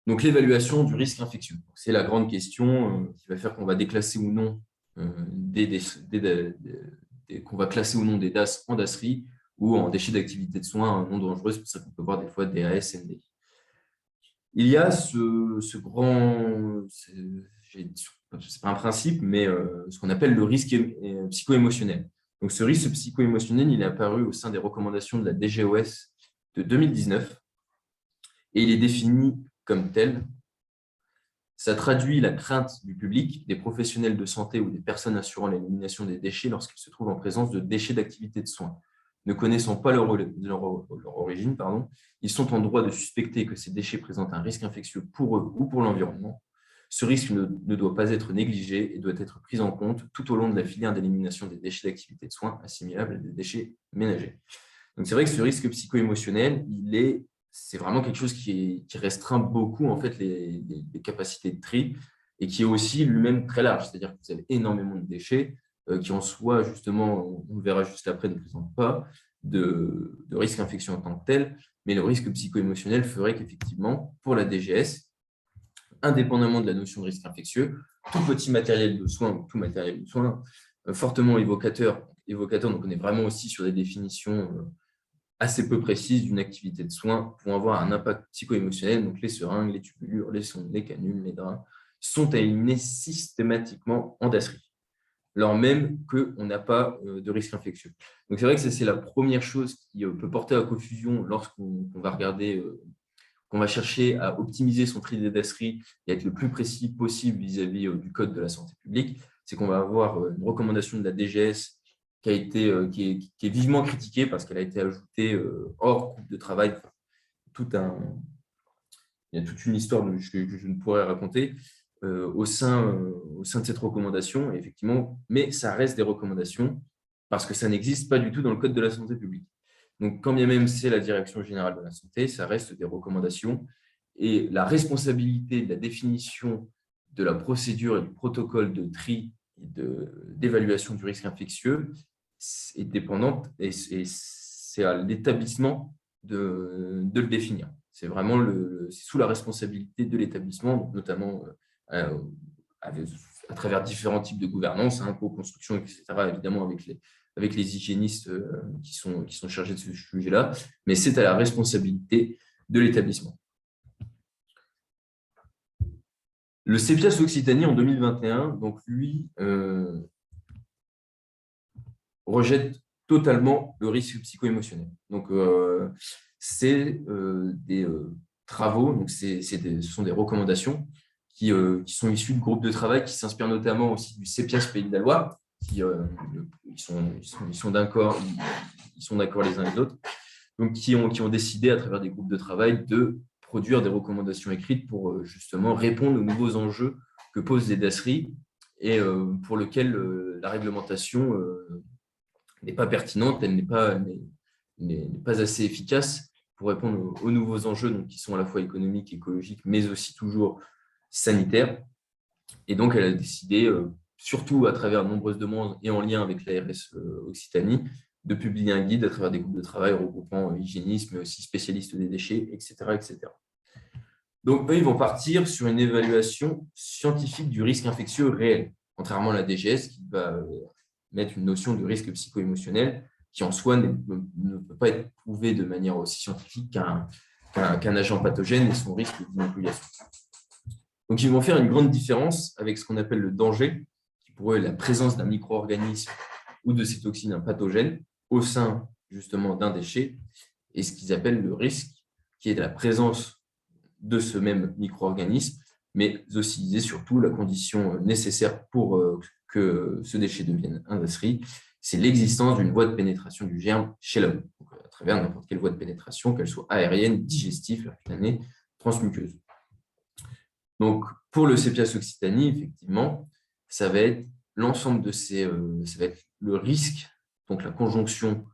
Donc, l'évaluation du risque infectieux. C'est la grande question qui va faire qu'on va déclasser ou non qu'on va classer ou non des DAS en dasserie ou en déchets d'activité de soins non dangereux. C'est pour ça qu'on peut voir des fois DAS, NDI. Il y a ce grand, c'est pas un principe, mais ce qu'on appelle le risque psycho-émotionnel. Donc, ce risque psycho-émotionnel, il est apparu au sein des recommandations de la DGOS de 2019 et il est défini comme tel. Ça traduit la crainte du public, des professionnels de santé ou des personnes assurant l'élimination des déchets lorsqu'ils se trouvent en présence de déchets d'activité de soins. Ne connaissant pas leur origine, ils sont en droit de suspecter que ces déchets présentent un risque infectieux pour eux ou pour l'environnement. Ce risque ne doit pas être négligé et doit être pris en compte tout au long de la filière d'élimination des déchets d'activité de soins assimilables à des déchets ménagers. Donc, c'est vrai que ce risque psycho-émotionnel, c'est vraiment quelque chose qui restreint beaucoup en fait, les capacités de tri et qui est aussi lui-même très large. C'est-à-dire que vous avez énormément de déchets qui en soi, justement, on le verra juste après, ne présentent pas de risque d'infection en tant que tel, mais le risque psycho-émotionnel ferait qu'effectivement, pour la DGS, indépendamment de la notion de risque infectieux, tout petit matériel de soins ou tout matériel de soins fortement évocateur, donc on est vraiment aussi sur des définitions assez peu précises d'une activité de soins vont avoir un impact psycho-émotionnel. Donc, les seringues, les tubulures, les sondes, les canules, les drains sont à éliminer systématiquement en dasserie. alors même qu'on n'a pas de risque infectieux. Donc, c'est vrai que c'est la première chose qui peut porter à confusion lorsqu'on va regarder, qu'on va chercher à optimiser son tri des DASRI et être le plus précis possible vis-à-vis du Code de la santé publique, c'est qu'on va avoir une recommandation de la DGS qui est vivement critiquée parce qu'elle a été ajoutée hors groupe de travail. Il y a toute une histoire que je ne pourrais raconter au sein de cette recommandation, effectivement, mais ça reste des recommandations parce que ça n'existe pas du tout dans le Code de la santé publique. Donc, quand bien même c'est la Direction générale de la santé, ça reste des recommandations et la responsabilité de la définition de la procédure et du protocole de tri et d'évaluation du risque infectieux est dépendante et c'est à l'établissement de le définir. C'est vraiment c'est sous la responsabilité de l'établissement, notamment à travers différents types de gouvernance, co-construction, etc., évidemment avec les hygiénistes qui sont chargés de ce sujet-là, mais c'est à la responsabilité de l'établissement. Le CEPIAS Occitanie en 2021, donc lui, rejette totalement le risque psycho-émotionnel. Donc, c'est des travaux, donc ce sont des recommandations qui sont issues de groupes de travail qui s'inspirent notamment aussi du CEPIAS Pays de la Loire, ils sont d'accord les uns les autres, donc qui ont décidé à travers des groupes de travail de produire des recommandations écrites pour justement répondre aux nouveaux enjeux que posent les DASRI et pour lesquels la réglementation n'est pas pertinente, elle n'est pas assez efficace pour répondre aux nouveaux enjeux donc, qui sont à la fois économiques, écologiques, mais aussi toujours sanitaires. Et donc, elle a décidé, surtout à travers de nombreuses demandes et en lien avec l'ARS Occitanie, de publier un guide à travers des groupes de travail regroupant hygiénistes, mais aussi spécialistes des déchets, etc., etc. Donc, eux, ils vont partir sur une évaluation scientifique du risque infectieux réel, contrairement à la DGS qui va mettre une notion de risque psycho-émotionnel qui, en soi, ne peut pas être prouvé de manière aussi scientifique qu'un agent pathogène et son risque d'inoculation. Donc, ils vont faire une grande différence avec ce qu'on appelle le danger, qui pour eux est la présence d'un micro-organisme ou de ces toxines, un pathogène, au sein justement d'un déchet, et ce qu'ils appellent le risque, qui est de la présence de ce même micro-organisme, mais aussi et surtout la condition nécessaire pour que ce déchet devienne un DASRI, c'est l'existence d'une voie de pénétration du germe chez l'homme, à travers n'importe quelle voie de pénétration, qu'elle soit aérienne, digestive, percutanée, transmuqueuse. Donc, pour le CEPIAS Occitanie, effectivement, ça va être l'ensemble de ça va être le risque, donc la conjonction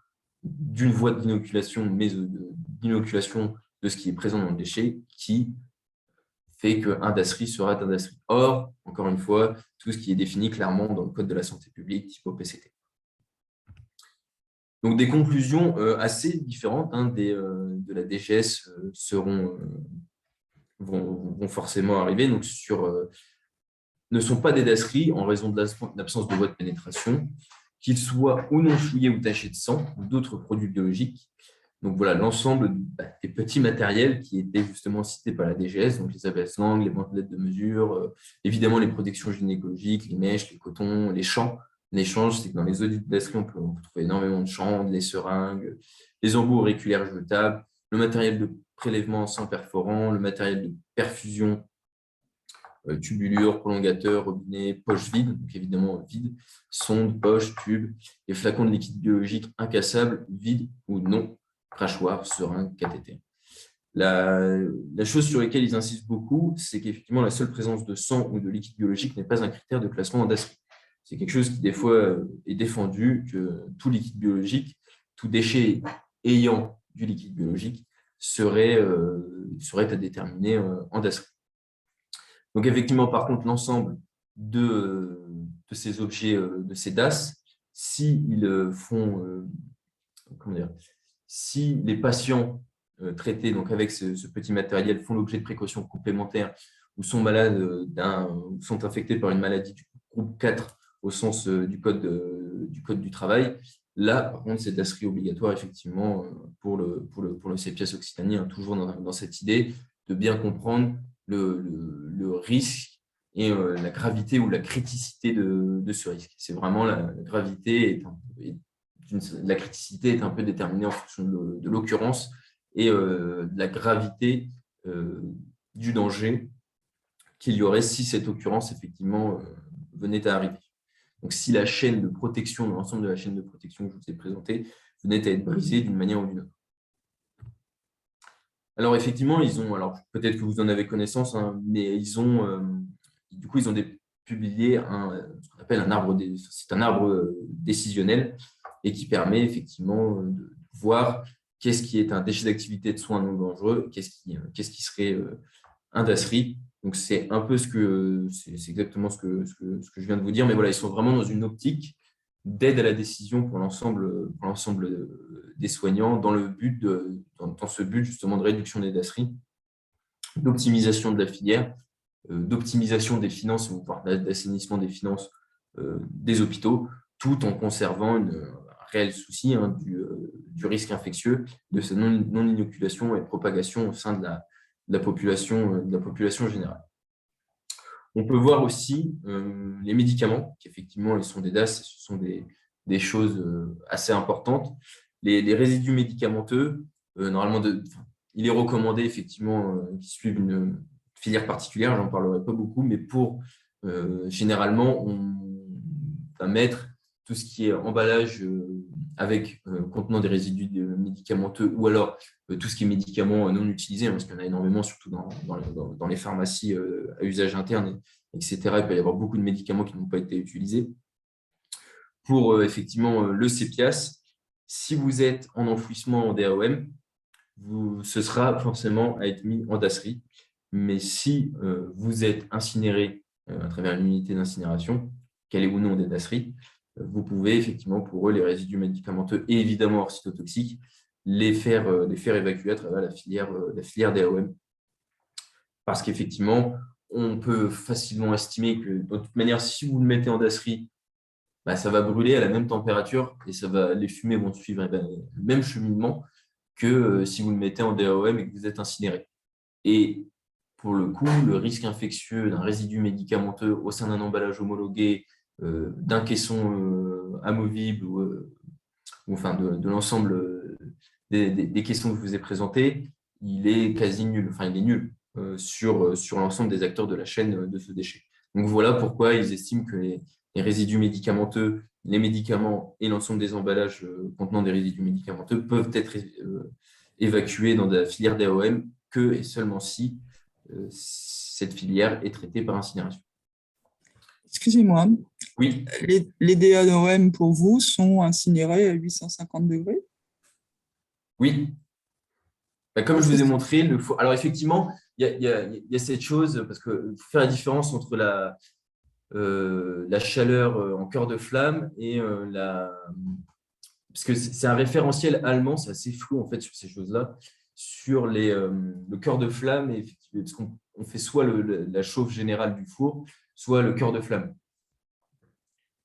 d'une voie d'inoculation, mais d'inoculation de ce qui est présent dans le déchet, qui fait qu'un DASRI sera un DASRI. Or, encore une fois, tout ce qui est défini clairement dans le Code de la santé publique, type OPCT. Donc, des conclusions assez différentes de la DGS vont forcément arriver. Donc, ne sont pas des DASRI en raison de l'absence de voie de pénétration, qu'ils soient ou non souillés ou tachés de sang ou d'autres produits biologiques. Donc voilà, l'ensemble des petits matériels qui étaient justement cités par la DGS, donc les abaisse-langues, les bandelettes de mesure, évidemment les protections gynécologiques, les mèches, les cotons, les changes. L'échange, c'est que dans les audits de DASRI, on peut trouver énormément de chandes, les seringues, les embouts auriculaires jetables, le matériel de prélèvement sans perforant, le matériel de perfusion, tubulure, prolongateur, robinet, poche vide, donc évidemment vide, sonde, poche, tube, les flacons de liquide biologique incassables, vide ou non, crachoir, seringue, cathéter. La chose sur laquelle ils insistent beaucoup, c'est qu'effectivement, la seule présence de sang ou de liquide biologique n'est pas un critère de classement en DASRI. C'est quelque chose qui, des fois, est défendu, que tout liquide biologique, tout déchet ayant du liquide biologique serait à déterminer en DASRI. Donc, effectivement, par contre, l'ensemble de ces objets, de ces DAS, si les patients traités donc avec ce petit matériel font l'objet de précautions complémentaires ou sont malades sont infectés par une maladie du groupe 4 au sens du code du travail, là, par contre, c'est DASRI obligatoire, effectivement, pour le CEPIAS Occitanie, toujours dans cette idée de bien comprendre le risque et la gravité ou la criticité de ce risque. C'est vraiment la gravité la criticité est un peu déterminée en fonction de l'occurrence et de la gravité du danger qu'il y aurait si cette occurrence effectivement venait à arriver. Donc, si la chaîne de protection, l'ensemble de la chaîne de protection que je vous ai présentée, venait à être brisée d'une manière ou d'une autre. Alors, effectivement, alors peut-être que vous en avez connaissance, hein, mais du coup, ils ont publié ce qu'on appelle c'est un arbre décisionnel et qui permet effectivement de voir qu'est-ce qui est un déchet d'activité de soins non dangereux, qu'est-ce qui serait un DASRI. Donc, c'est exactement ce que je viens de vous dire, mais voilà, ils sont vraiment dans une optique d'aide à la décision pour l'ensemble des soignants dans ce but justement de réduction des DASRI, d'optimisation de la filière, d'optimisation des finances, voire d'assainissement des finances des hôpitaux, tout en conservant un réel souci du risque infectieux, de sa non-inoculation et propagation au sein de la population générale. On peut voir aussi les médicaments, qui effectivement, ils sont des DAS, ce sont des choses assez importantes. Les résidus médicamenteux, normalement, il est recommandé effectivement qu'ils suivent une filière particulière, j'en parlerai pas beaucoup, mais généralement, on va mettre tout ce qui est emballage contenant des résidus médicamenteux ou alors tout ce qui est médicaments non utilisés, hein, parce qu'il y en a énormément, surtout dans les pharmacies à usage interne, etc. Il peut y avoir beaucoup de médicaments qui n'ont pas été utilisés. Pour effectivement le CEPIAS, si vous êtes en enfouissement en DAOM, ce sera forcément à être mis en DASRI. Mais si vous êtes incinéré à travers une unité d'incinération, qu'elle est ou non des DASRI, vous pouvez effectivement pour eux les résidus médicamenteux et évidemment hors cytotoxiques les faire évacuer à travers la filière DAOM. Parce qu'effectivement, on peut facilement estimer que de toute manière, si vous le mettez en DASRI, ça va brûler à la même température et les fumées vont suivre le même cheminement que si vous le mettez en DAOM et que vous êtes incinéré. Et pour le coup, le risque infectieux d'un résidu médicamenteux au sein d'un emballage homologué, d'un caisson amovible ou enfin de l'ensemble des caissons que je vous ai présentés, il est quasi nul, enfin il est nul sur l'ensemble des acteurs de la chaîne de ce déchet. Donc voilà pourquoi ils estiment que les résidus médicamenteux, les médicaments et l'ensemble des emballages contenant des résidus médicamenteux peuvent être évacués dans la filière DAOM que et seulement si cette filière est traitée par incinération. Excusez-moi. Oui. Les DAOM pour vous sont incinérés à 850 degrés? Oui. Comme je vous ai montré, alors effectivement, il y a cette chose, parce qu'il faut faire la différence entre la chaleur en cœur de flamme et parce que c'est un référentiel allemand, c'est assez flou en fait sur ces choses-là, sur le cœur de flamme, parce qu'on fait soit la chauffe générale du four, soit le cœur de flamme.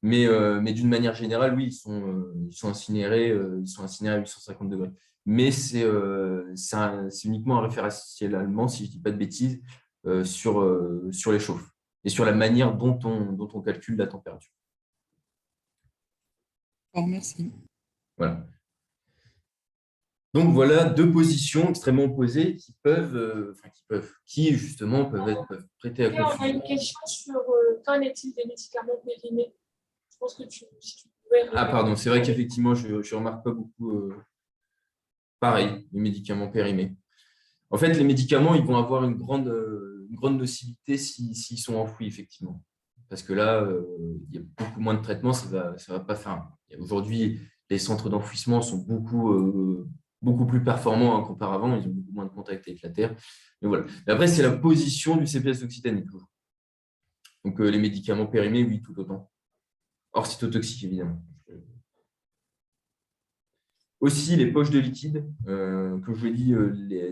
Mais d'une manière générale, oui, ils sont incinérés à 850 degrés. Mais c'est uniquement un référentiel allemand, si je ne dis pas de bêtises, sur les chauffes et sur la manière dont on calcule la température. Bon, merci. Voilà. Donc voilà deux positions extrêmement opposées qui justement peuvent prêter à confusion. On a une question sur qu'en est-il des médicaments périmés? Je pense que si tu pouvais. Ah pardon, c'est vrai qu'effectivement je ne remarque pas beaucoup. Pareil, les médicaments périmés. En fait, les médicaments, ils vont avoir une grande nocivité s'ils sont enfouis, effectivement. Parce que là, il y a beaucoup moins de traitements, ça va pas faire. Aujourd'hui, les centres d'enfouissement sont beaucoup plus performants qu'auparavant. Ils ont beaucoup moins de contact avec la terre. Mais voilà. Mais après, c'est la position du CPS d'Occitanie, toujours. Donc, les médicaments périmés, oui, tout autant. Hors cytotoxique, évidemment. Aussi, les poches de liquide, comme je vous l'ai dit,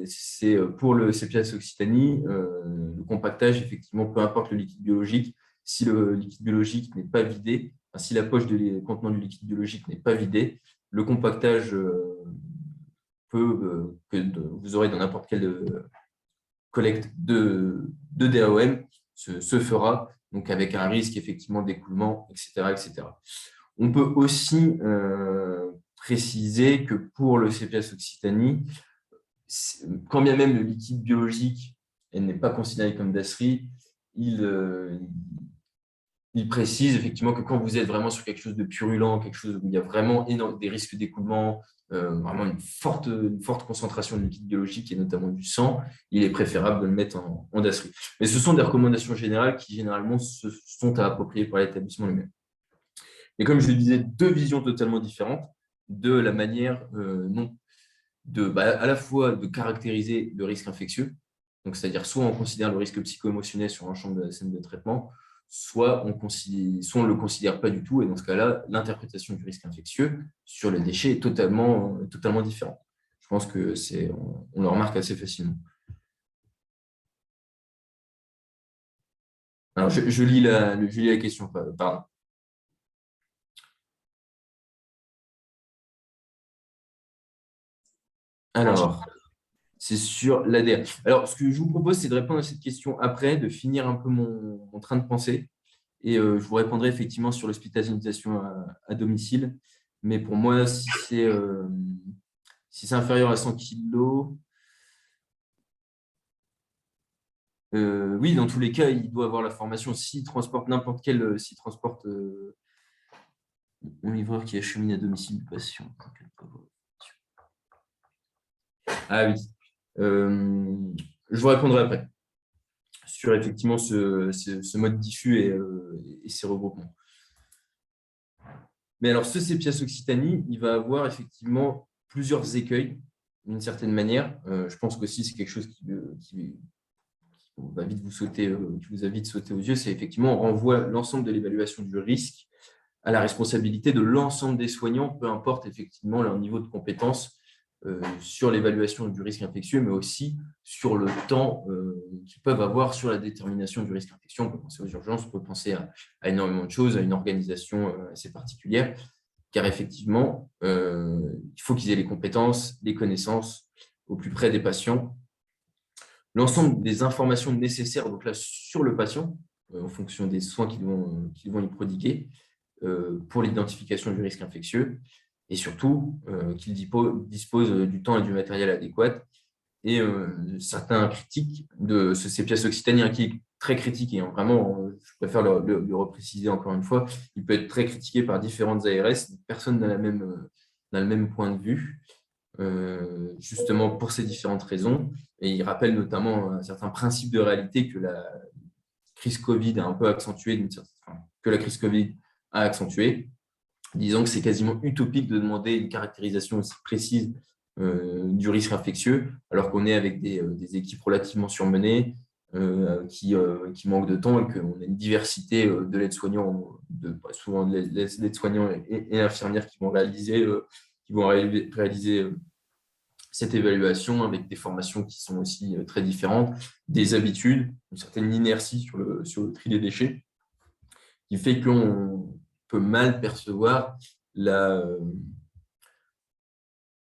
c'est pour le CPS Occitanie, le compactage, effectivement, peu importe le liquide biologique, si le liquide biologique n'est pas vidé, si la poche contenant du liquide biologique n'est pas vidée, le compactage que vous aurez dans n'importe quelle collecte de DAOM se fera, donc avec un risque effectivement d'écoulement, etc., etc. On peut aussi préciser que pour le CPS Occitanie, quand bien même le liquide biologique n'est pas considéré comme DASRI, il précise effectivement que quand vous êtes vraiment sur quelque chose de purulent, quelque chose où il y a vraiment des risques d'écoulement, vraiment une forte concentration de liquide biologique et notamment du sang, il est préférable de le mettre en DASRI. Mais ce sont des recommandations générales qui généralement sont à approprier par l'établissement lui-même. Et comme je le disais, deux visions totalement différentes de la manière à la fois de caractériser le risque infectieux, donc c'est-à-dire soit on considère le risque psycho-émotionnel sur un champ de la scène de traitement, soit on ne le considère pas du tout, et dans ce cas-là, l'interprétation du risque infectieux sur les déchets est totalement différente. Je pense que on le remarque assez facilement. Alors, je lis la question, pardon. Alors, c'est sur l'ADR. Alors, ce que je vous propose, c'est de répondre à cette question après, de finir un peu mon train de pensée. Et je vous répondrai effectivement sur l'hospitalisation à domicile. Mais pour moi, si c'est inférieur à 100 kg, oui, dans tous les cas, il doit avoir la formation. S'il transporte un livreur qui achemine à domicile du patient. Ah oui. Je vous répondrai après sur effectivement ce mode diffus et ses regroupements. Mais alors, ce CPS Occitanie, il va avoir effectivement plusieurs écueils d'une certaine manière. Je pense qu'aussi, c'est quelque chose qui va vite qui vous a vite sauté aux yeux. C'est effectivement, on renvoie l'ensemble de l'évaluation du risque à la responsabilité de l'ensemble des soignants, peu importe effectivement leur niveau de compétence sur l'évaluation du risque infectieux, mais aussi sur le temps qu'ils peuvent avoir sur la détermination du risque infectieux. On peut penser aux urgences, on peut penser à énormément de choses, à une organisation assez particulière, car effectivement, il faut qu'ils aient les compétences, les connaissances au plus près des patients, l'ensemble des informations nécessaires donc là, sur le patient, en fonction des soins qu'ils vont y prodiguer, pour l'identification du risque infectieux, et surtout qu'ils disposent du temps et du matériel adéquat. Et certains critiques de ce CPS Occitanie, qui est très critique, et vraiment, je préfère le repréciser encore une fois, il peut être très critiqué par différentes ARS, personne n'a le même point de vue, justement pour ces différentes raisons. Et il rappelle notamment un certain principe de réalité que la crise Covid a un peu accentué, que la crise Covid a accentué, disant que c'est quasiment utopique de demander une caractérisation aussi précise du risque infectieux, alors qu'on est avec des équipes relativement surmenées, qui manquent de temps, et qu'on a une diversité de l'aide-soignants, souvent l'aide-soignants et infirmières qui vont réaliser cette évaluation, avec des formations qui sont aussi très différentes, des habitudes, une certaine inertie sur le tri des déchets, qui fait qu'on peut mal percevoir la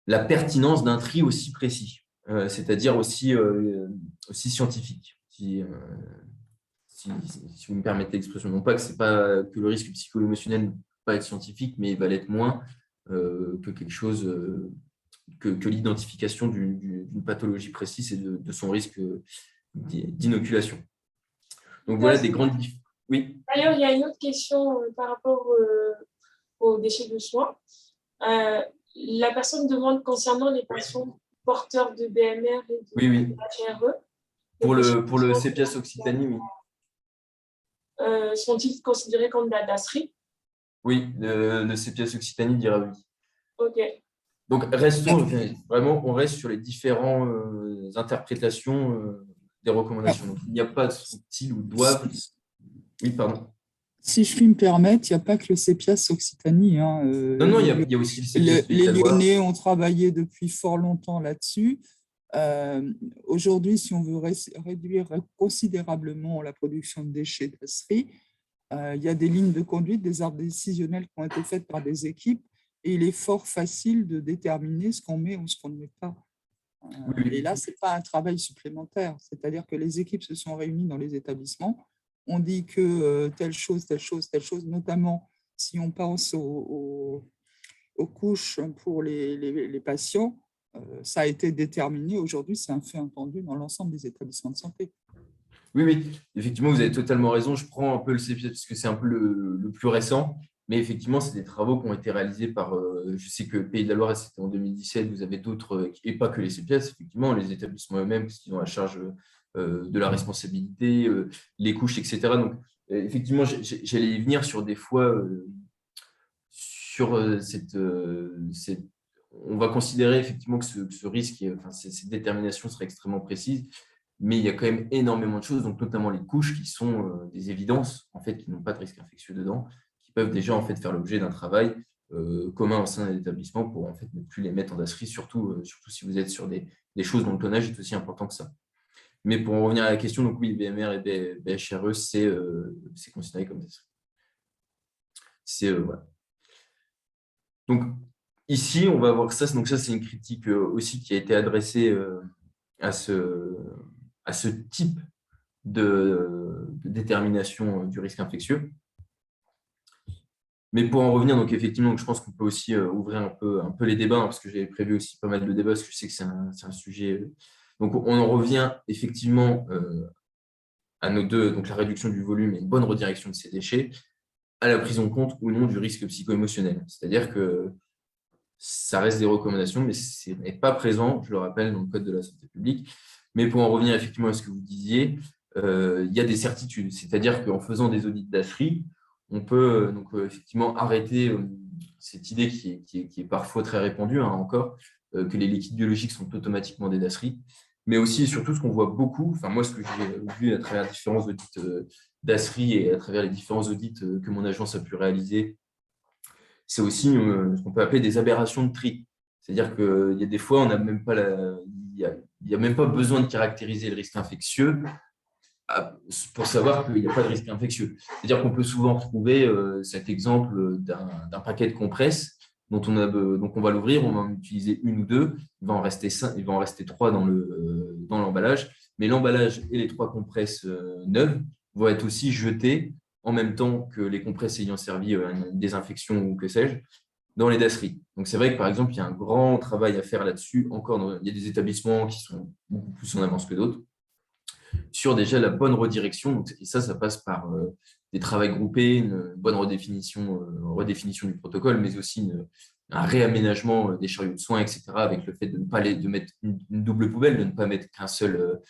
pertinence d'un tri aussi précis, c'est-à-dire aussi scientifique, si vous me permettez l'expression. Non pas que le risque psycho-émotionnel ne peut pas être scientifique, mais il va l'être moins que quelque chose, que l'identification d'une pathologie précise et de son risque d'inoculation. Donc voilà des grandes différences. Oui. D'ailleurs, il y a une autre question par rapport aux déchets de soins. La personne demande concernant les patients porteurs de BMR et de HRE. Pour le CPS Occitanie, oui. Sont-ils considérés comme de la DASRI? Oui, le CPS Occitanie dira oui. OK. Donc, on reste sur les différentes interprétations des recommandations. Donc, il n'y a pas de style ou doivent. Oui, pardon. Si je puis me permettre, il n'y a pas que le CPS Occitanie. Non, il y a aussi le CPS. Les Lyonnais ont travaillé depuis fort longtemps là-dessus. Aujourd'hui, si on veut réduire considérablement la production de déchets DASRI, il y a des lignes de conduite, des arbres décisionnels qui ont été faites par des équipes, et il est fort facile de déterminer ce qu'on met ou ce qu'on ne met pas. Et là, ce n'est pas un travail supplémentaire, c'est-à-dire que les équipes se sont réunies dans les établissements on dit que telle chose, notamment si on pense aux couches pour les patients, ça a été déterminé. Aujourd'hui, c'est un fait entendu dans l'ensemble des établissements de santé. Oui, effectivement, vous avez totalement raison. Je prends un peu le CPS parce que c'est un peu le plus récent. Mais effectivement, c'est des travaux qui ont été réalisés par, je sais que Pays de la Loire, c'était en 2017, vous avez d'autres, et pas que les CPS, effectivement, les établissements eux-mêmes, parce qu'ils ont la charge de la responsabilité, les couches, etc. Donc, effectivement, j'allais y venir sur des fois, sur on va considérer effectivement que ce risque, enfin, cette détermination serait extrêmement précise, mais il y a quand même énormément de choses, donc notamment les couches qui sont des évidences, en fait, qui n'ont pas de risque infectieux dedans, qui peuvent déjà en fait faire l'objet d'un travail commun au sein de l'établissement pour en fait ne plus les mettre en dasserie, surtout si vous êtes sur des choses dont le tonnage est aussi important que ça. Mais pour en revenir à la question, donc oui, BMR et BHRE, c'est considéré comme dasserie. Voilà. Donc ici, on va voir ça. Donc ça, c'est une critique aussi qui a été adressée à ce type de détermination du risque infectieux. Mais pour en revenir, donc effectivement, je pense qu'on peut aussi ouvrir un peu les débats, hein, parce que j'avais prévu aussi pas mal de débats, parce que je sais que c'est un sujet. Donc on en revient effectivement à nos deux, donc la réduction du volume et une bonne redirection de ces déchets, à la prise en compte ou non du risque psycho-émotionnel. C'est-à-dire que ça reste des recommandations, mais ce n'est pas présent, je le rappelle, dans le Code de la santé publique. Mais pour en revenir effectivement à ce que vous disiez, il y a des certitudes. C'est-à-dire qu'en faisant des audits d'ASRI, on peut effectivement arrêter cette idée qui est parfois très répandue, hein, encore, que les liquides biologiques sont automatiquement des DASRI, mais aussi et surtout ce qu'on voit beaucoup, enfin moi ce que j'ai vu à travers différents audits d'ASRI et à travers les différents audits que mon agence a pu réaliser, c'est aussi ce qu'on peut appeler des aberrations de tri. C'est-à-dire qu'il y a des fois, on n'a même pas il n'y a même pas besoin de caractériser le risque infectieux pour savoir qu'il n'y a pas de risque infectieux. C'est-à-dire qu'on peut souvent retrouver cet exemple d'un paquet de compresses dont on va l'ouvrir, on va en utiliser une ou deux, il va en rester 3 dans l'emballage, mais l'emballage et les 3 compresses neuves vont être aussi jetées en même temps que les compresses ayant servi à une désinfection ou que sais-je, dans les dasseries. Donc, c'est vrai que, par exemple, il y a un grand travail à faire là-dessus. Encore, il y a des établissements qui sont beaucoup plus en avance que d'autres sur déjà la bonne redirection. Et ça passe par des travaux groupés, une bonne redéfinition du protocole, mais aussi un réaménagement des chariots de soins, etc., avec le fait de ne pas de mettre une double poubelle, de ne pas mettre qu'un seul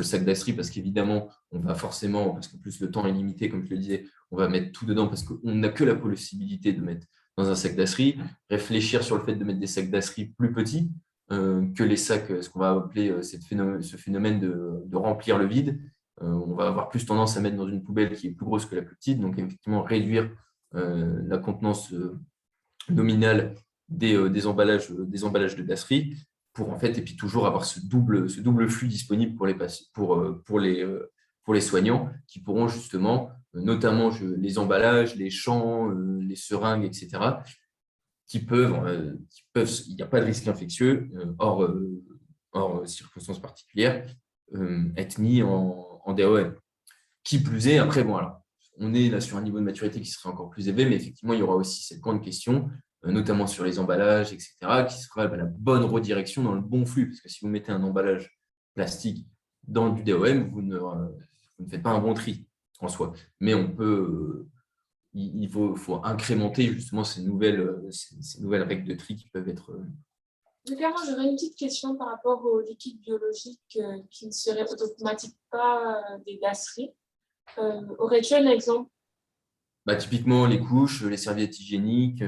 sac d'asserie, parce qu'évidemment, on va forcément, parce qu'en plus le temps est limité, comme je le disais, on va mettre tout dedans parce qu'on n'a que la possibilité de mettre dans un sac d'asserie. Réfléchir sur le fait de mettre des sacs d'asserie plus petits que les sacs, ce qu'on va appeler ce phénomène de remplir le vide. On va avoir plus tendance à mettre dans une poubelle qui est plus grosse que la plus petite, donc effectivement réduire la contenance nominale des emballages de dasserie pour en fait, et puis toujours avoir ce double flux disponible pour les soignants qui pourront justement, notamment les emballages, les champs, les seringues, etc., il n'y a pas de risque infectieux, hors circonstances particulières, être mis en DOM. Qui plus est, après, bon, alors, on est là sur un niveau de maturité qui serait encore plus élevé, mais effectivement, il y aura aussi cette grande question, notamment sur les emballages, etc., qui sera la bonne redirection dans le bon flux. Parce que si vous mettez un emballage plastique dans du DOM, vous ne faites pas un bon tri en soi. Mais on peut... il faut incrémenter justement ces nouvelles règles de tri qui peuvent être... Clairement, j'aurais une petite question par rapport aux liquides biologiques qui ne seraient automatiquement pas des dasseries. Aurais-tu un exemple? Typiquement, les couches, les serviettes hygiéniques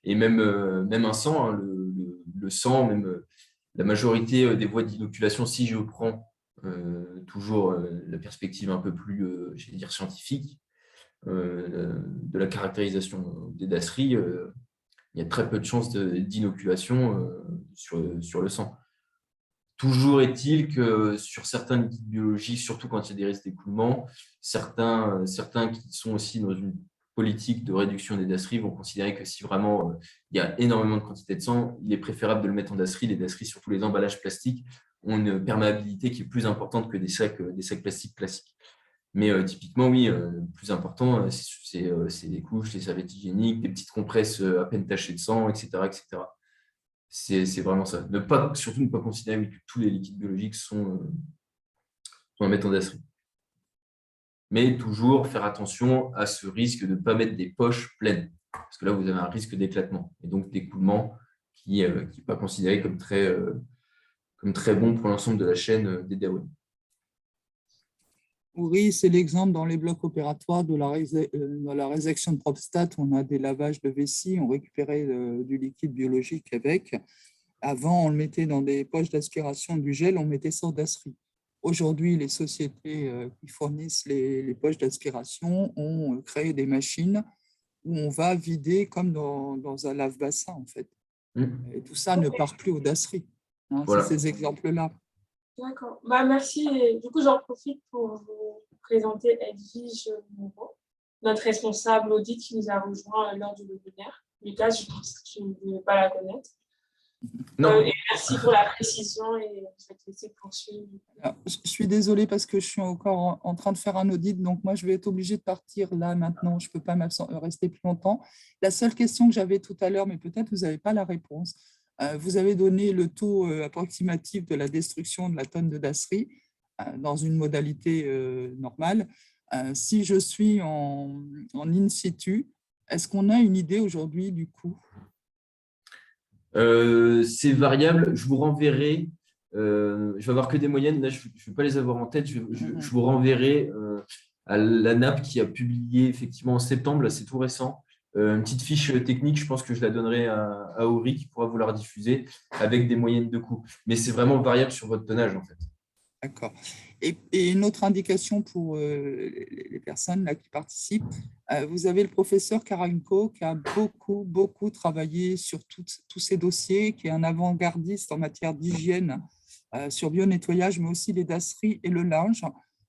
et même un sang. Hein, le sang, même la majorité des voies d'inoculation, si je prends toujours la perspective un peu plus, j'allais dire, scientifique, de la caractérisation des dasseries, il y a très peu de chances d'inoculation sur le sang. Toujours est-il que sur certains liquides biologiques, surtout quand il y a des risques d'écoulement, certains qui sont aussi dans une politique de réduction des dasseries vont considérer que si vraiment il y a énormément de quantité de sang, il est préférable de le mettre en dasserie. Les dasseries, surtout les emballages plastiques, ont une perméabilité qui est plus importante que des sacs plastiques classiques. Mais typiquement, oui, le plus important, c'est les couches, les serviettes hygiéniques, des petites compresses à peine tachées de sang, etc. etc. C'est vraiment ça. Surtout ne pas considérer que tous les liquides biologiques sont à mettre en dasserie. Mais toujours faire attention à ce risque de ne pas mettre des poches pleines. Parce que là, vous avez un risque d'éclatement et donc d'écoulement qui n'est pas considéré comme très bon pour l'ensemble de la chaîne des DAO. Oui, c'est l'exemple dans les blocs opératoires de la résection de prostate. On a des lavages de vessie, on récupérait du liquide biologique avec. Avant, on le mettait dans des poches d'aspiration du gel, on mettait ça en dasserie. Aujourd'hui, les sociétés qui fournissent les poches d'aspiration ont créé des machines où on va vider comme dans un lave-bassin, en fait. Et tout ça ne part plus aux dasseries. Voilà. C'est ces exemples-là. D'accord. Merci. Du coup, j'en profite pour vous présenter Edwige Moreau, notre responsable audit qui nous a rejoint lors du webinaire. Lucas, je pense que tu ne veux pas la connaître. Non. Et merci pour la précision et je vais te laisser poursuivre. Je suis désolée parce que je suis encore en train de faire un audit, donc moi je vais être obligée de partir là maintenant, je ne peux pas rester plus longtemps. La seule question que j'avais tout à l'heure, mais peut-être vous n'avez pas la réponse, vous avez donné le taux approximatif de la destruction de la tonne de dasserie dans une modalité normale. Si je suis en in situ, est-ce qu'on a une idée aujourd'hui du coût ? C'est variable. Je vous renverrai. Je vais avoir que des moyennes. Là, je ne vais pas les avoir en tête. Je vous renverrai à la NAP qui a publié effectivement en septembre. Là, c'est tout récent. Une petite fiche technique. Je pense que je la donnerai à Auri qui pourra vous la rediffuser avec des moyennes de coûts. Mais c'est vraiment variable sur votre tonnage en fait. D'accord. Et une autre indication pour les personnes là, qui participent, vous avez le professeur Karanko qui a beaucoup travaillé sur tous ces dossiers, qui est un avant-gardiste en matière d'hygiène, sur bio-nettoyage, mais aussi les dasseries et le linge.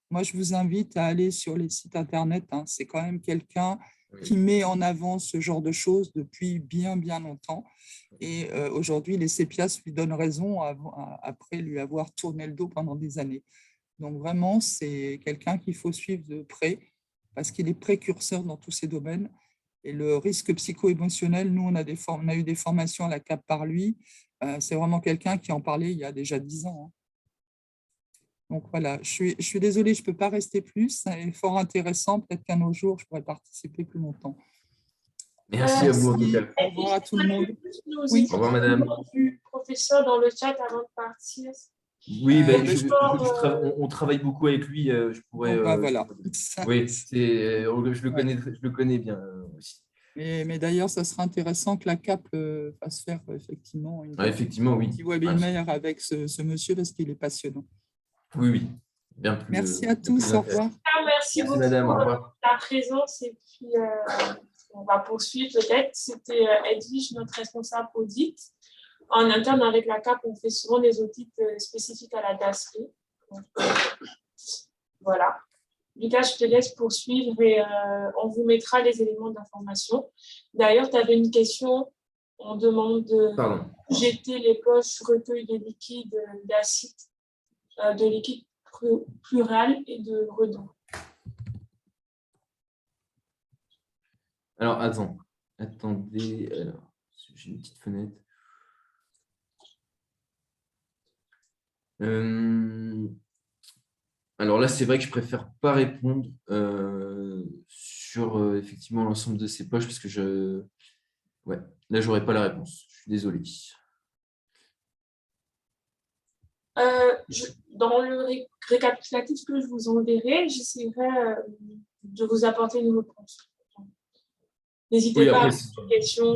Moi, je vous invite à aller sur les sites Internet. C'est quand même quelqu'un qui met en avant ce genre de choses depuis bien longtemps. Et aujourd'hui, les CEPIAS lui donnent raison après lui avoir tourné le dos pendant des années. Donc vraiment, c'est quelqu'un qu'il faut suivre de près parce qu'il est précurseur dans tous ces domaines. Et le risque psycho-émotionnel, nous, on a eu des formations à la CAP par lui. C'est vraiment quelqu'un qui en parlait il y a déjà 10 ans. Donc voilà, je suis désolée, je ne peux pas rester plus. C'est fort intéressant. Peut-être qu'un autre jour, je pourrais participer plus longtemps. Merci à vous en tout cas. Au revoir à tout le monde. Oui. Au revoir, madame. Du professeur dans le chat avant de partir. Oui, on travaille beaucoup avec lui. Je pourrais. Voilà. Oui, je le connais bien aussi. Mais d'ailleurs, ça sera intéressant que la CAP fasse faire effectivement un petit webinaire avec ce monsieur parce qu'il est passionnant. Oui. Bien plus. Merci à tous. Au revoir. Merci beaucoup madame, pour ta présence et puis on va poursuivre peut-être. C'était Edwige, notre responsable audit. En interne avec la CAP, on fait souvent des audits spécifiques à la dasserie. Voilà. Lucas, je te laisse poursuivre et on vous mettra les éléments d'information. D'ailleurs, tu avais une question. On demande de jeter les poches recueil de liquide d'acide, de liquide plural et de redon. Alors, attendez. J'ai une petite fenêtre. Alors là, c'est vrai que je préfère pas répondre sur effectivement l'ensemble de ces poches parce que là, j'aurais pas la réponse. Je suis désolé. Dans le récapitulatif que je vous enverrai, j'essaierai de vous apporter une réponse. N'hésitez pas à poser des questions.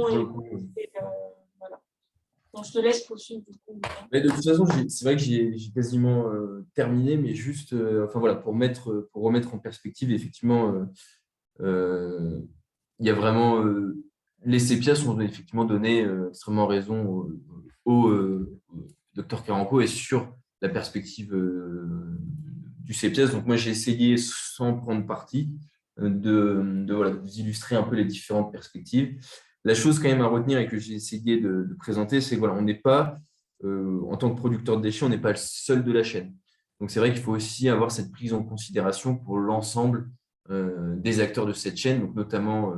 Voilà. Donc, je te laisse poursuivre. Mais de toute façon, c'est vrai que j'ai quasiment terminé, mais juste pour remettre en perspective, effectivement, il y a vraiment les CEPIAS ont effectivement donné extrêmement raison au docteur Karanko et sur la perspective du CEPIAS. Donc moi, j'ai essayé, sans prendre parti, de vous illustrer un peu les différentes perspectives. La chose quand même à retenir et que j'ai essayé de présenter, c'est qu'on n'est pas, en tant que producteur de déchets, on n'est pas le seul de la chaîne. Donc, c'est vrai qu'il faut aussi avoir cette prise en considération pour l'ensemble des acteurs de cette chaîne, donc notamment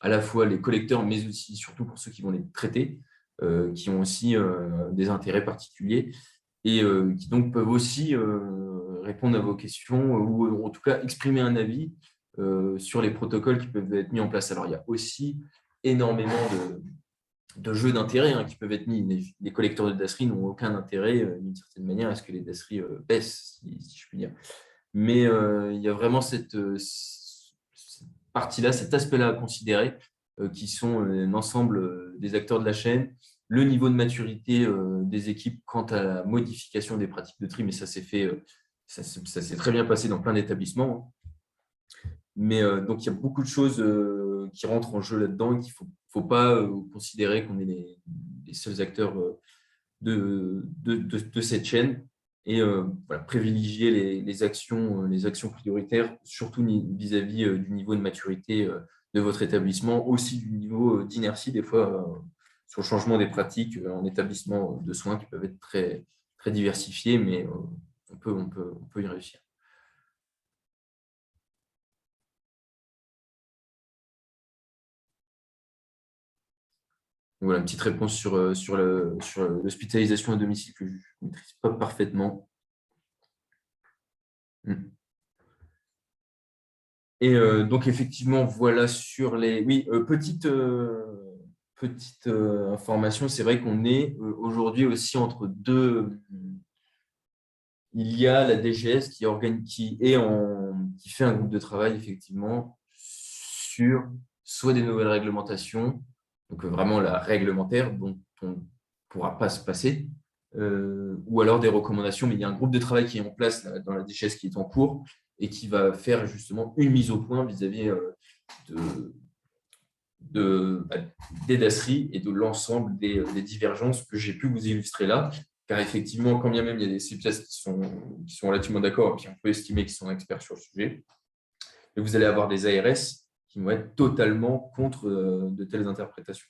à la fois les collecteurs, mais aussi surtout pour ceux qui vont les traiter, qui ont aussi des intérêts particuliers et qui donc peuvent aussi répondre à vos questions ou en tout cas exprimer un avis sur les protocoles qui peuvent être mis en place. Alors, il y a aussi énormément de jeux d'intérêt qui peuvent être mis. Les collecteurs de DASRI n'ont aucun intérêt, d'une certaine manière, à ce que les DASRI baissent, si je puis dire. Mais il y a vraiment cette partie-là, cet aspect-là à considérer, qui sont l'ensemble des acteurs de la chaîne, le niveau de maturité des équipes quant à la modification des pratiques de tri, mais ça s'est fait, ça s'est très bien passé dans plein d'établissements. Mais donc, il y a beaucoup de choses qui rentrent en jeu là-dedans et qu'il ne faut pas considérer qu'on est les seuls acteurs de cette chaîne et voilà, privilégier les actions prioritaires, surtout vis-à-vis du niveau de maturité de votre établissement, aussi du niveau d'inertie des fois sur le changement des pratiques en établissement de soins qui peuvent être très, très diversifiés, mais on peut y réussir. Voilà, une petite réponse sur l'hospitalisation à domicile que je ne maîtrise pas parfaitement. Et donc, effectivement, voilà sur les… Oui, petite information, c'est vrai qu'on est aujourd'hui aussi entre deux… Il y a la DGS qui fait un groupe de travail, effectivement, sur soit des nouvelles réglementations, donc vraiment la réglementaire dont on ne pourra pas se passer, ou alors des recommandations, mais il y a un groupe de travail qui est en place dans la DGS qui est en cours et qui va faire justement une mise au point vis-à-vis des DASRI et de l'ensemble des divergences que j'ai pu vous illustrer là. Car effectivement, quand bien même il y a des CPS qui sont relativement d'accord et puis on peut estimer qu'ils sont experts sur le sujet, et vous allez avoir des ARS qui vont être totalement contre de telles interprétations.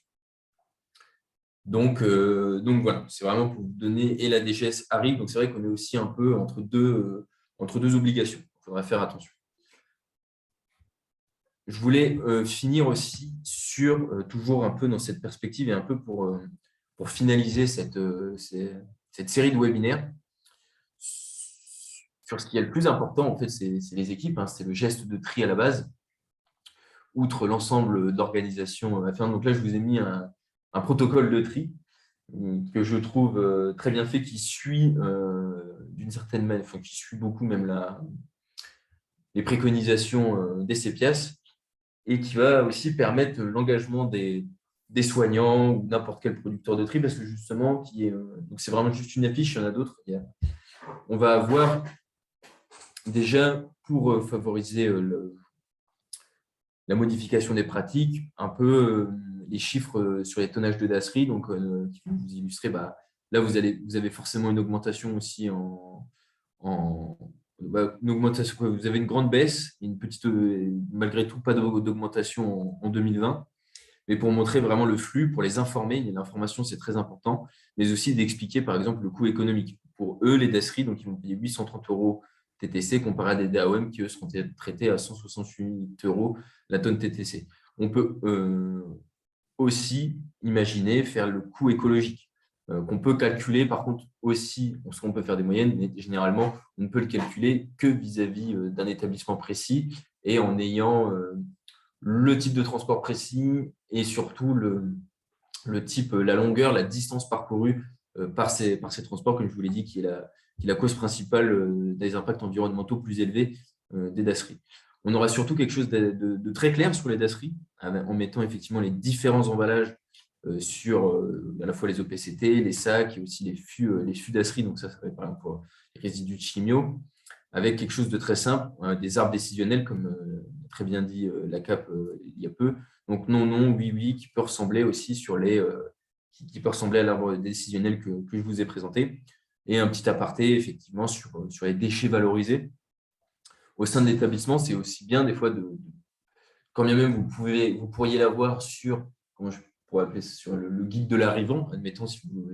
Donc voilà, c'est vraiment pour vous donner, et la DGS arrive, donc c'est vrai qu'on est aussi un peu entre deux obligations. Il faudra faire attention. Je voulais finir aussi sur, toujours un peu dans cette perspective et un peu pour finaliser cette série de webinaires, sur ce qui est le plus important, en fait, c'est les équipes, c'est le geste de tri à la base, outre l'ensemble d'organisations à faire. Donc là, je vous ai mis un protocole de tri que je trouve très bien fait, qui suit d'une certaine manière, enfin, qui suit beaucoup même les préconisations des CEPIAS et qui va aussi permettre l'engagement des soignants ou n'importe quel producteur de tri, parce que justement, donc c'est vraiment juste une affiche, il y en a d'autres. On va avoir déjà, pour favoriser la modification des pratiques, un peu les chiffres sur les tonnages de DASRI, donc qui vont vous illustrer, là vous avez forcément une augmentation aussi une augmentation, vous avez une grande baisse, une petite, malgré tout pas d'augmentation en 2020, mais pour montrer vraiment le flux, pour les informer, l'information c'est très important, mais aussi d'expliquer par exemple le coût économique. Pour eux, les DASRI, donc ils vont payer 830 € TTC comparé à des DAOM qui eux seront traités à 168 € la tonne TTC. On peut aussi imaginer faire le coût écologique qu'on peut calculer par contre aussi, parce qu'on peut faire des moyennes, mais généralement on ne peut le calculer que vis-à-vis d'un établissement précis et en ayant le type de transport précis et surtout le type, la longueur, la distance parcourue par ces transports, comme je vous l'ai dit, qui est la cause principale des impacts environnementaux plus élevés des DASRI. On aura surtout quelque chose de très clair sur les DASRI, en mettant effectivement les différents emballages sur à la fois les OPCT, les sacs et aussi les fûts DASRI. Donc ça va être par exemple pour les résidus de chimio, avec quelque chose de très simple, des arbres décisionnels, comme très bien dit la CAP il y a peu. Donc non, non, oui, oui, qui peut ressembler aussi qui peut ressembler à l'arbre décisionnel que je vous ai présenté. Et un petit aparté, effectivement, sur les déchets valorisés. Au sein de l'établissement, c'est aussi bien des fois quand bien même vous pourriez l'avoir sur, comment je pourrais appeler ça, sur le guide de l'arrivant, admettons, si vous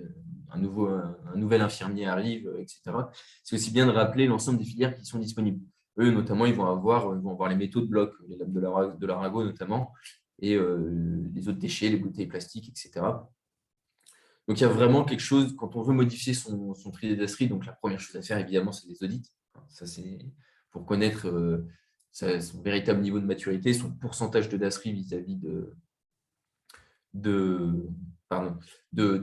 un nouvel infirmier arrive, etc. C'est aussi bien de rappeler l'ensemble des filières qui sont disponibles. Eux, notamment, ils vont avoir les métaux de bloc, les lames de l'Arago notamment, et les autres déchets, les bouteilles plastiques, etc. Donc, il y a vraiment quelque chose, quand on veut modifier son tri des dasseries, donc la première chose à faire, évidemment, c'est des audits. Ça, c'est pour connaître son véritable niveau de maturité, son pourcentage de dasserie vis-à-vis de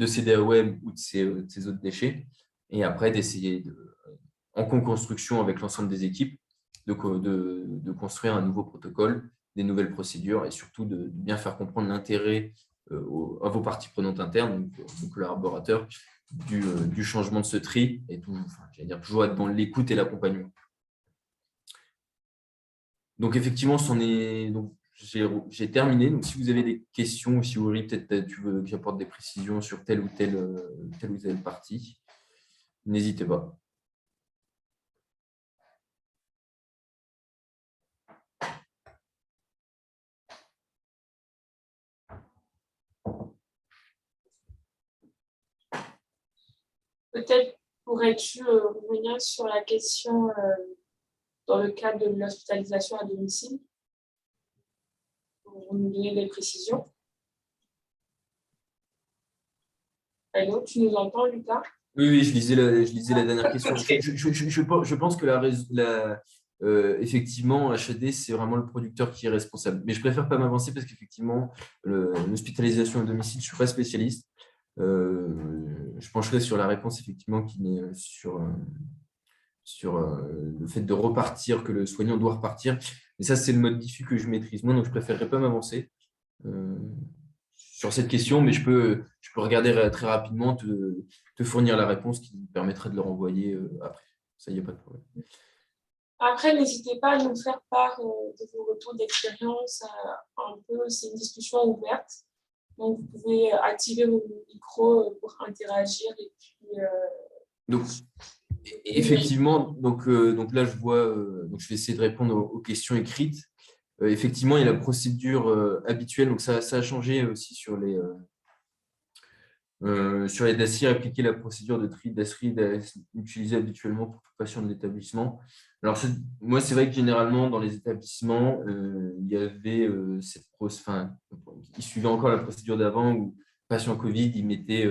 ces DAOM ou de ces autres déchets. Et après, d'essayer, en co-construction avec l'ensemble des équipes, de construire un nouveau protocole, des nouvelles procédures et surtout de bien faire comprendre l'intérêt à vos parties prenantes internes, donc collaborateurs, du changement de ce tri et toujours être dans l'écoute et l'accompagnement. Donc, effectivement, j'ai terminé. Donc, si vous avez des questions ou si Aurélie, peut-être tu veux que j'apporte des précisions sur telle ou telle partie, n'hésitez pas. Peut-être pourrais-tu revenir sur la question dans le cadre de l'hospitalisation à domicile pour nous donner des précisions. Allô, tu nous entends, Lucas? Oui, je lisais la dernière question. Okay. Je pense que effectivement, HAD, c'est vraiment le producteur qui est responsable. Mais je préfère pas m'avancer parce qu'effectivement, l'hospitalisation à domicile, je ne suis pas spécialiste. Je pencherai sur la réponse, effectivement, qui est sur le fait de repartir, que le soignant doit repartir. Mais ça, c'est le mode diffus que je maîtrise moi, donc je ne préférerais pas m'avancer sur cette question, mais je peux regarder très rapidement, te fournir la réponse qui me permettrait de le renvoyer après. Ça, il n'y a pas de problème. Après, n'hésitez pas à nous faire part de vos retours d'expérience un peu. C'est une discussion ouverte. Donc, vous pouvez activer vos micros pour interagir. Et puis, donc, effectivement, donc là, je vois, donc je vais essayer de répondre aux questions écrites. Effectivement, il y a la procédure habituelle. Donc, ça a changé aussi sur les DASSIR, appliquer la procédure de tri DASSRI utilisée habituellement pour tout patient de l'établissement. Alors, moi, c'est vrai que généralement, dans les établissements, il y avait ils suivaient encore la procédure d'avant où patient Covid, ils mettaient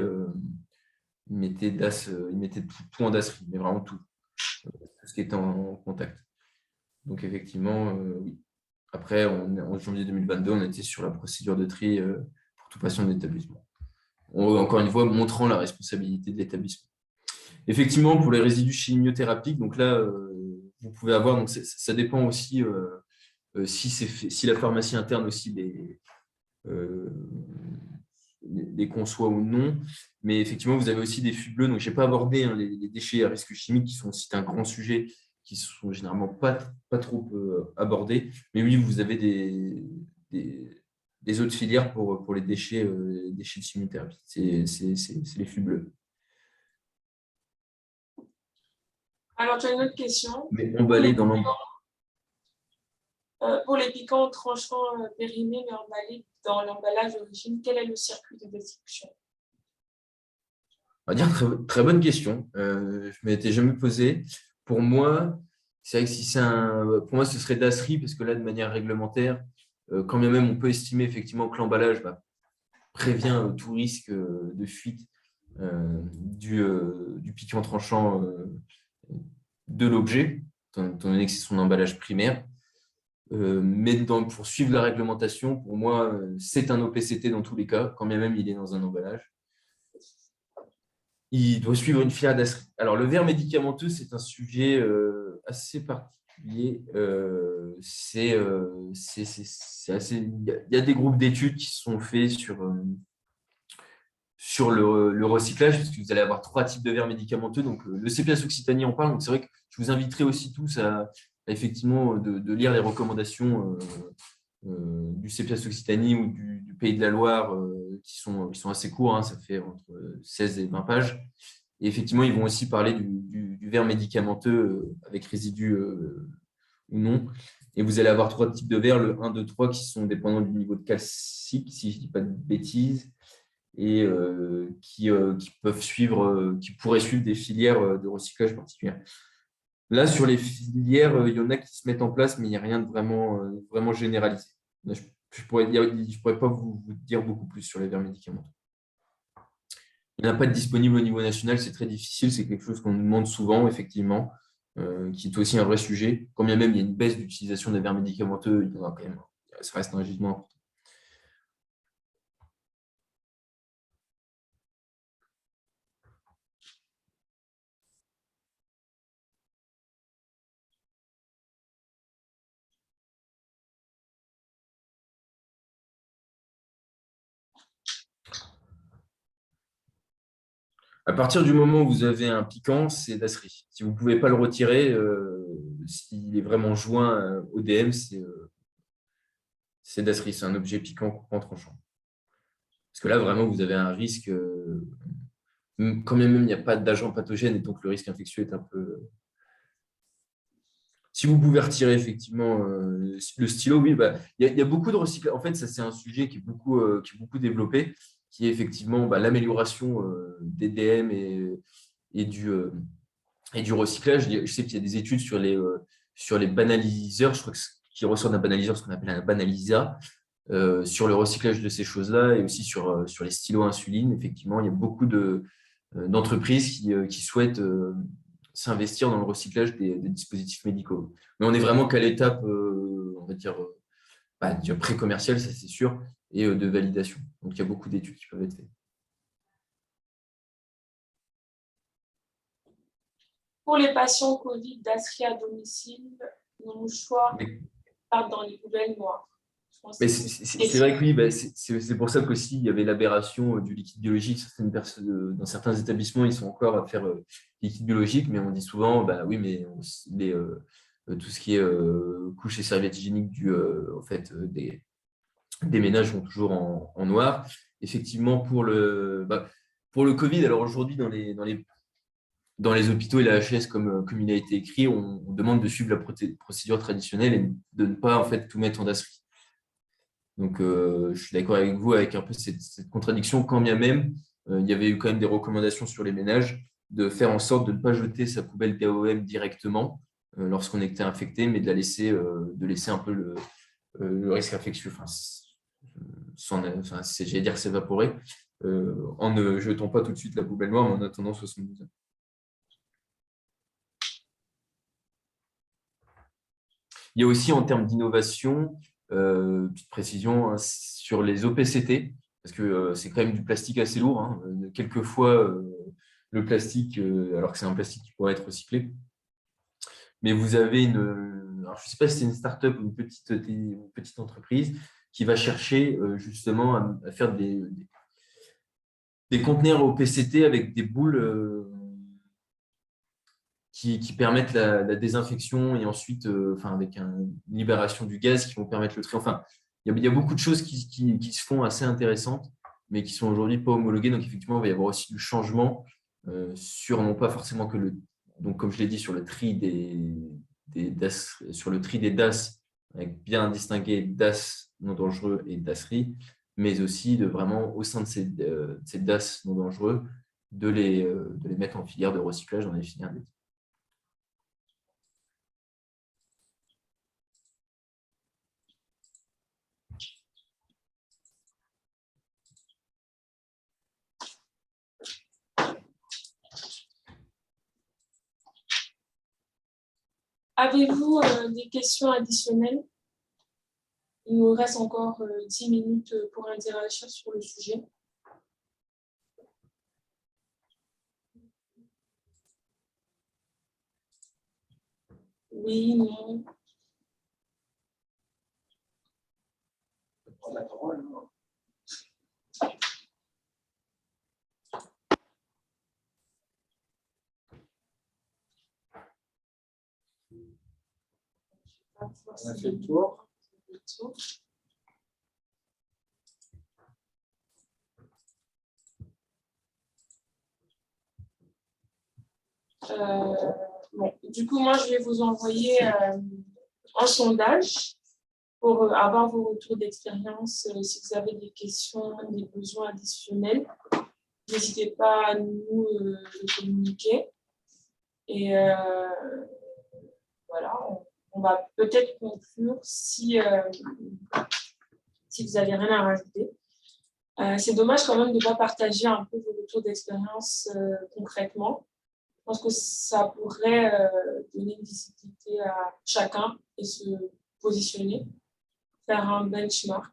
tout en DASSRI, mais vraiment tout ce qui était en contact. Donc, effectivement, oui. Après, en janvier 2022, on était sur la procédure de tri pour tout patient de l'établissement. Encore une fois, montrant la responsabilité de l'établissement. Effectivement, pour les résidus chimiothérapiques, donc là, vous pouvez avoir, donc ça dépend aussi si la pharmacie interne aussi les conçoit ou non. Mais effectivement, vous avez aussi des fûts bleus. Donc, je n'ai pas abordé les déchets à risque chimique qui sont aussi un grand sujet, qui sont généralement pas trop abordés. Mais oui, vous avez des autres filières pour les déchets de chimiothérapie. C'est les fûts bleus. alors, tu as une autre question. Mais emballés dans l'emballage. Pour les piquants tranchants périmés mais emballés dans l'emballage d'origine, quel est le circuit de destruction? On va dire très bonne question. Je ne m'étais jamais posé. Pour moi, c'est vrai que pour moi, ce serait DASSRI, parce que là, de manière réglementaire, quand bien même on peut estimer effectivement que l'emballage prévient tout risque de fuite du piquant tranchant de l'objet, étant donné que c'est son emballage primaire. Mais pour suivre la réglementation, pour moi, c'est un OPCT dans tous les cas, quand bien même il est dans un emballage. Il doit suivre une filière DASSRI. Alors, le verre médicamenteux, c'est un sujet assez particulier. Il y a des groupes d'études qui sont faits sur le recyclage, parce que vous allez avoir 3 types de verres médicamenteux. Donc, le CPS Occitanie en parle. Donc, c'est vrai que je vous inviterai aussi tous à effectivement de lire les recommandations du CPS Occitanie ou du Pays de la Loire qui sont assez courts, hein, ça fait entre 16 et 20 pages. Et effectivement, ils vont aussi parler du verre médicamenteux avec résidus ou non. Et vous allez avoir 3 types de verres, le 1, 2, 3, qui sont dépendants du niveau de calcique, si je ne dis pas de bêtises. et qui peuvent suivre, qui pourraient suivre des filières de recyclage particulières. Là, sur les filières, il y en a qui se mettent en place, mais il n'y a rien de vraiment généralisé. Là, je ne pourrais pas vous dire beaucoup plus sur les verres médicamenteux. Il n'y en a pas de disponible au niveau national, c'est très difficile, c'est quelque chose qu'on nous demande souvent, effectivement, qui est aussi un vrai sujet. Quand bien même il y a une baisse d'utilisation des verres médicamenteux, il y en a quand même, ça reste un gisement important. À partir du moment où vous avez un piquant, c'est Dasri. Si vous ne pouvez pas le retirer, s'il est vraiment joint au DM, c'est Dasri. C'est un objet piquant coupant tranchant. Parce que là, vraiment, vous avez un risque, quand même, il n'y a pas d'agent pathogène, et donc le risque infectieux est un peu. Si vous pouvez retirer effectivement le stylo, oui, bah, y a beaucoup de recyclage. En fait, ça, c'est un sujet qui est beaucoup développé, qui est effectivement l'amélioration des DM et du recyclage. Je sais qu'il y a des études sur les banaliseurs, je crois qui ressortent d'un banaliseur, ce qu'on appelle un banalisa, sur le recyclage de ces choses-là et aussi sur les stylos insuline. Effectivement, il y a beaucoup d'entreprises qui souhaitent s'investir dans le recyclage des dispositifs médicaux. Mais on est vraiment qu'à l'étape, on va dire, pré-commerciale, ça c'est sûr, et de validation. Donc, il y a beaucoup d'études qui peuvent être faites. Pour les patients Covid d'Asri à domicile, nos mouchoirs partent dans les poubelles noires. Mais c'est vrai que oui, c'est pour ça qu'aussi il y avait l'aberration du liquide biologique. Dans certains établissements, ils sont encore à faire liquide biologique, mais on dit souvent, oui, mais tout ce qui est couches et serviettes hygiéniques des ménages sont toujours en noir. Effectivement, pour le Covid, alors aujourd'hui, dans les hôpitaux et la HS, comme il a été écrit, on demande de suivre la procédure traditionnelle et de ne pas en fait tout mettre en DASRI. Donc, je suis d'accord avec vous avec un peu cette contradiction, quand bien même, il y avait eu quand même des recommandations sur les ménages de faire en sorte de ne pas jeter sa poubelle DAOM directement lorsqu'on était infecté, mais de laisser un peu le risque infectieux, j'allais dire s'évaporer, en ne jetant pas tout de suite la poubelle noire, mais en attendant 72 heures. Il y a aussi en termes d'innovation, petite précision hein, sur les OPCT, parce que c'est quand même du plastique assez lourd. Hein. Quelquefois, le plastique, alors que c'est un plastique qui pourrait être recyclé. Mais vous avez alors je ne sais pas si c'est une start-up ou une petite entreprise qui va chercher justement à faire des conteneurs OPCT avec des boules qui permettent la désinfection et ensuite, avec une libération du gaz qui vont permettre le tri. Enfin, il y a beaucoup de choses qui se font assez intéressantes, mais qui sont aujourd'hui pas homologuées. Donc, effectivement, il va y avoir aussi du changement sur, non pas forcément que donc, comme je l'ai dit, sur le tri des DAS, sur le tri des DAS, avec bien distinguer DAS non dangereux et DASRI, mais aussi de vraiment, au sein de ces DAS non dangereux, de les mettre en filière de recyclage dans les filières d'éthique. Avez-vous des questions additionnelles? Il nous reste encore 10 minutes pour interagir sur le sujet. Oui, non. On a fait le tour. Bon, du coup, moi, je vais vous envoyer un sondage pour avoir vos retours d'expérience. Si vous avez des questions, des besoins additionnels, n'hésitez pas à nous le communiquer. Et voilà, on va peut-être conclure si vous n'avez rien à rajouter. C'est dommage quand même de ne pas partager un peu vos retours d'expérience concrètement. Je pense que ça pourrait donner une visibilité à chacun et se positionner, faire un benchmark.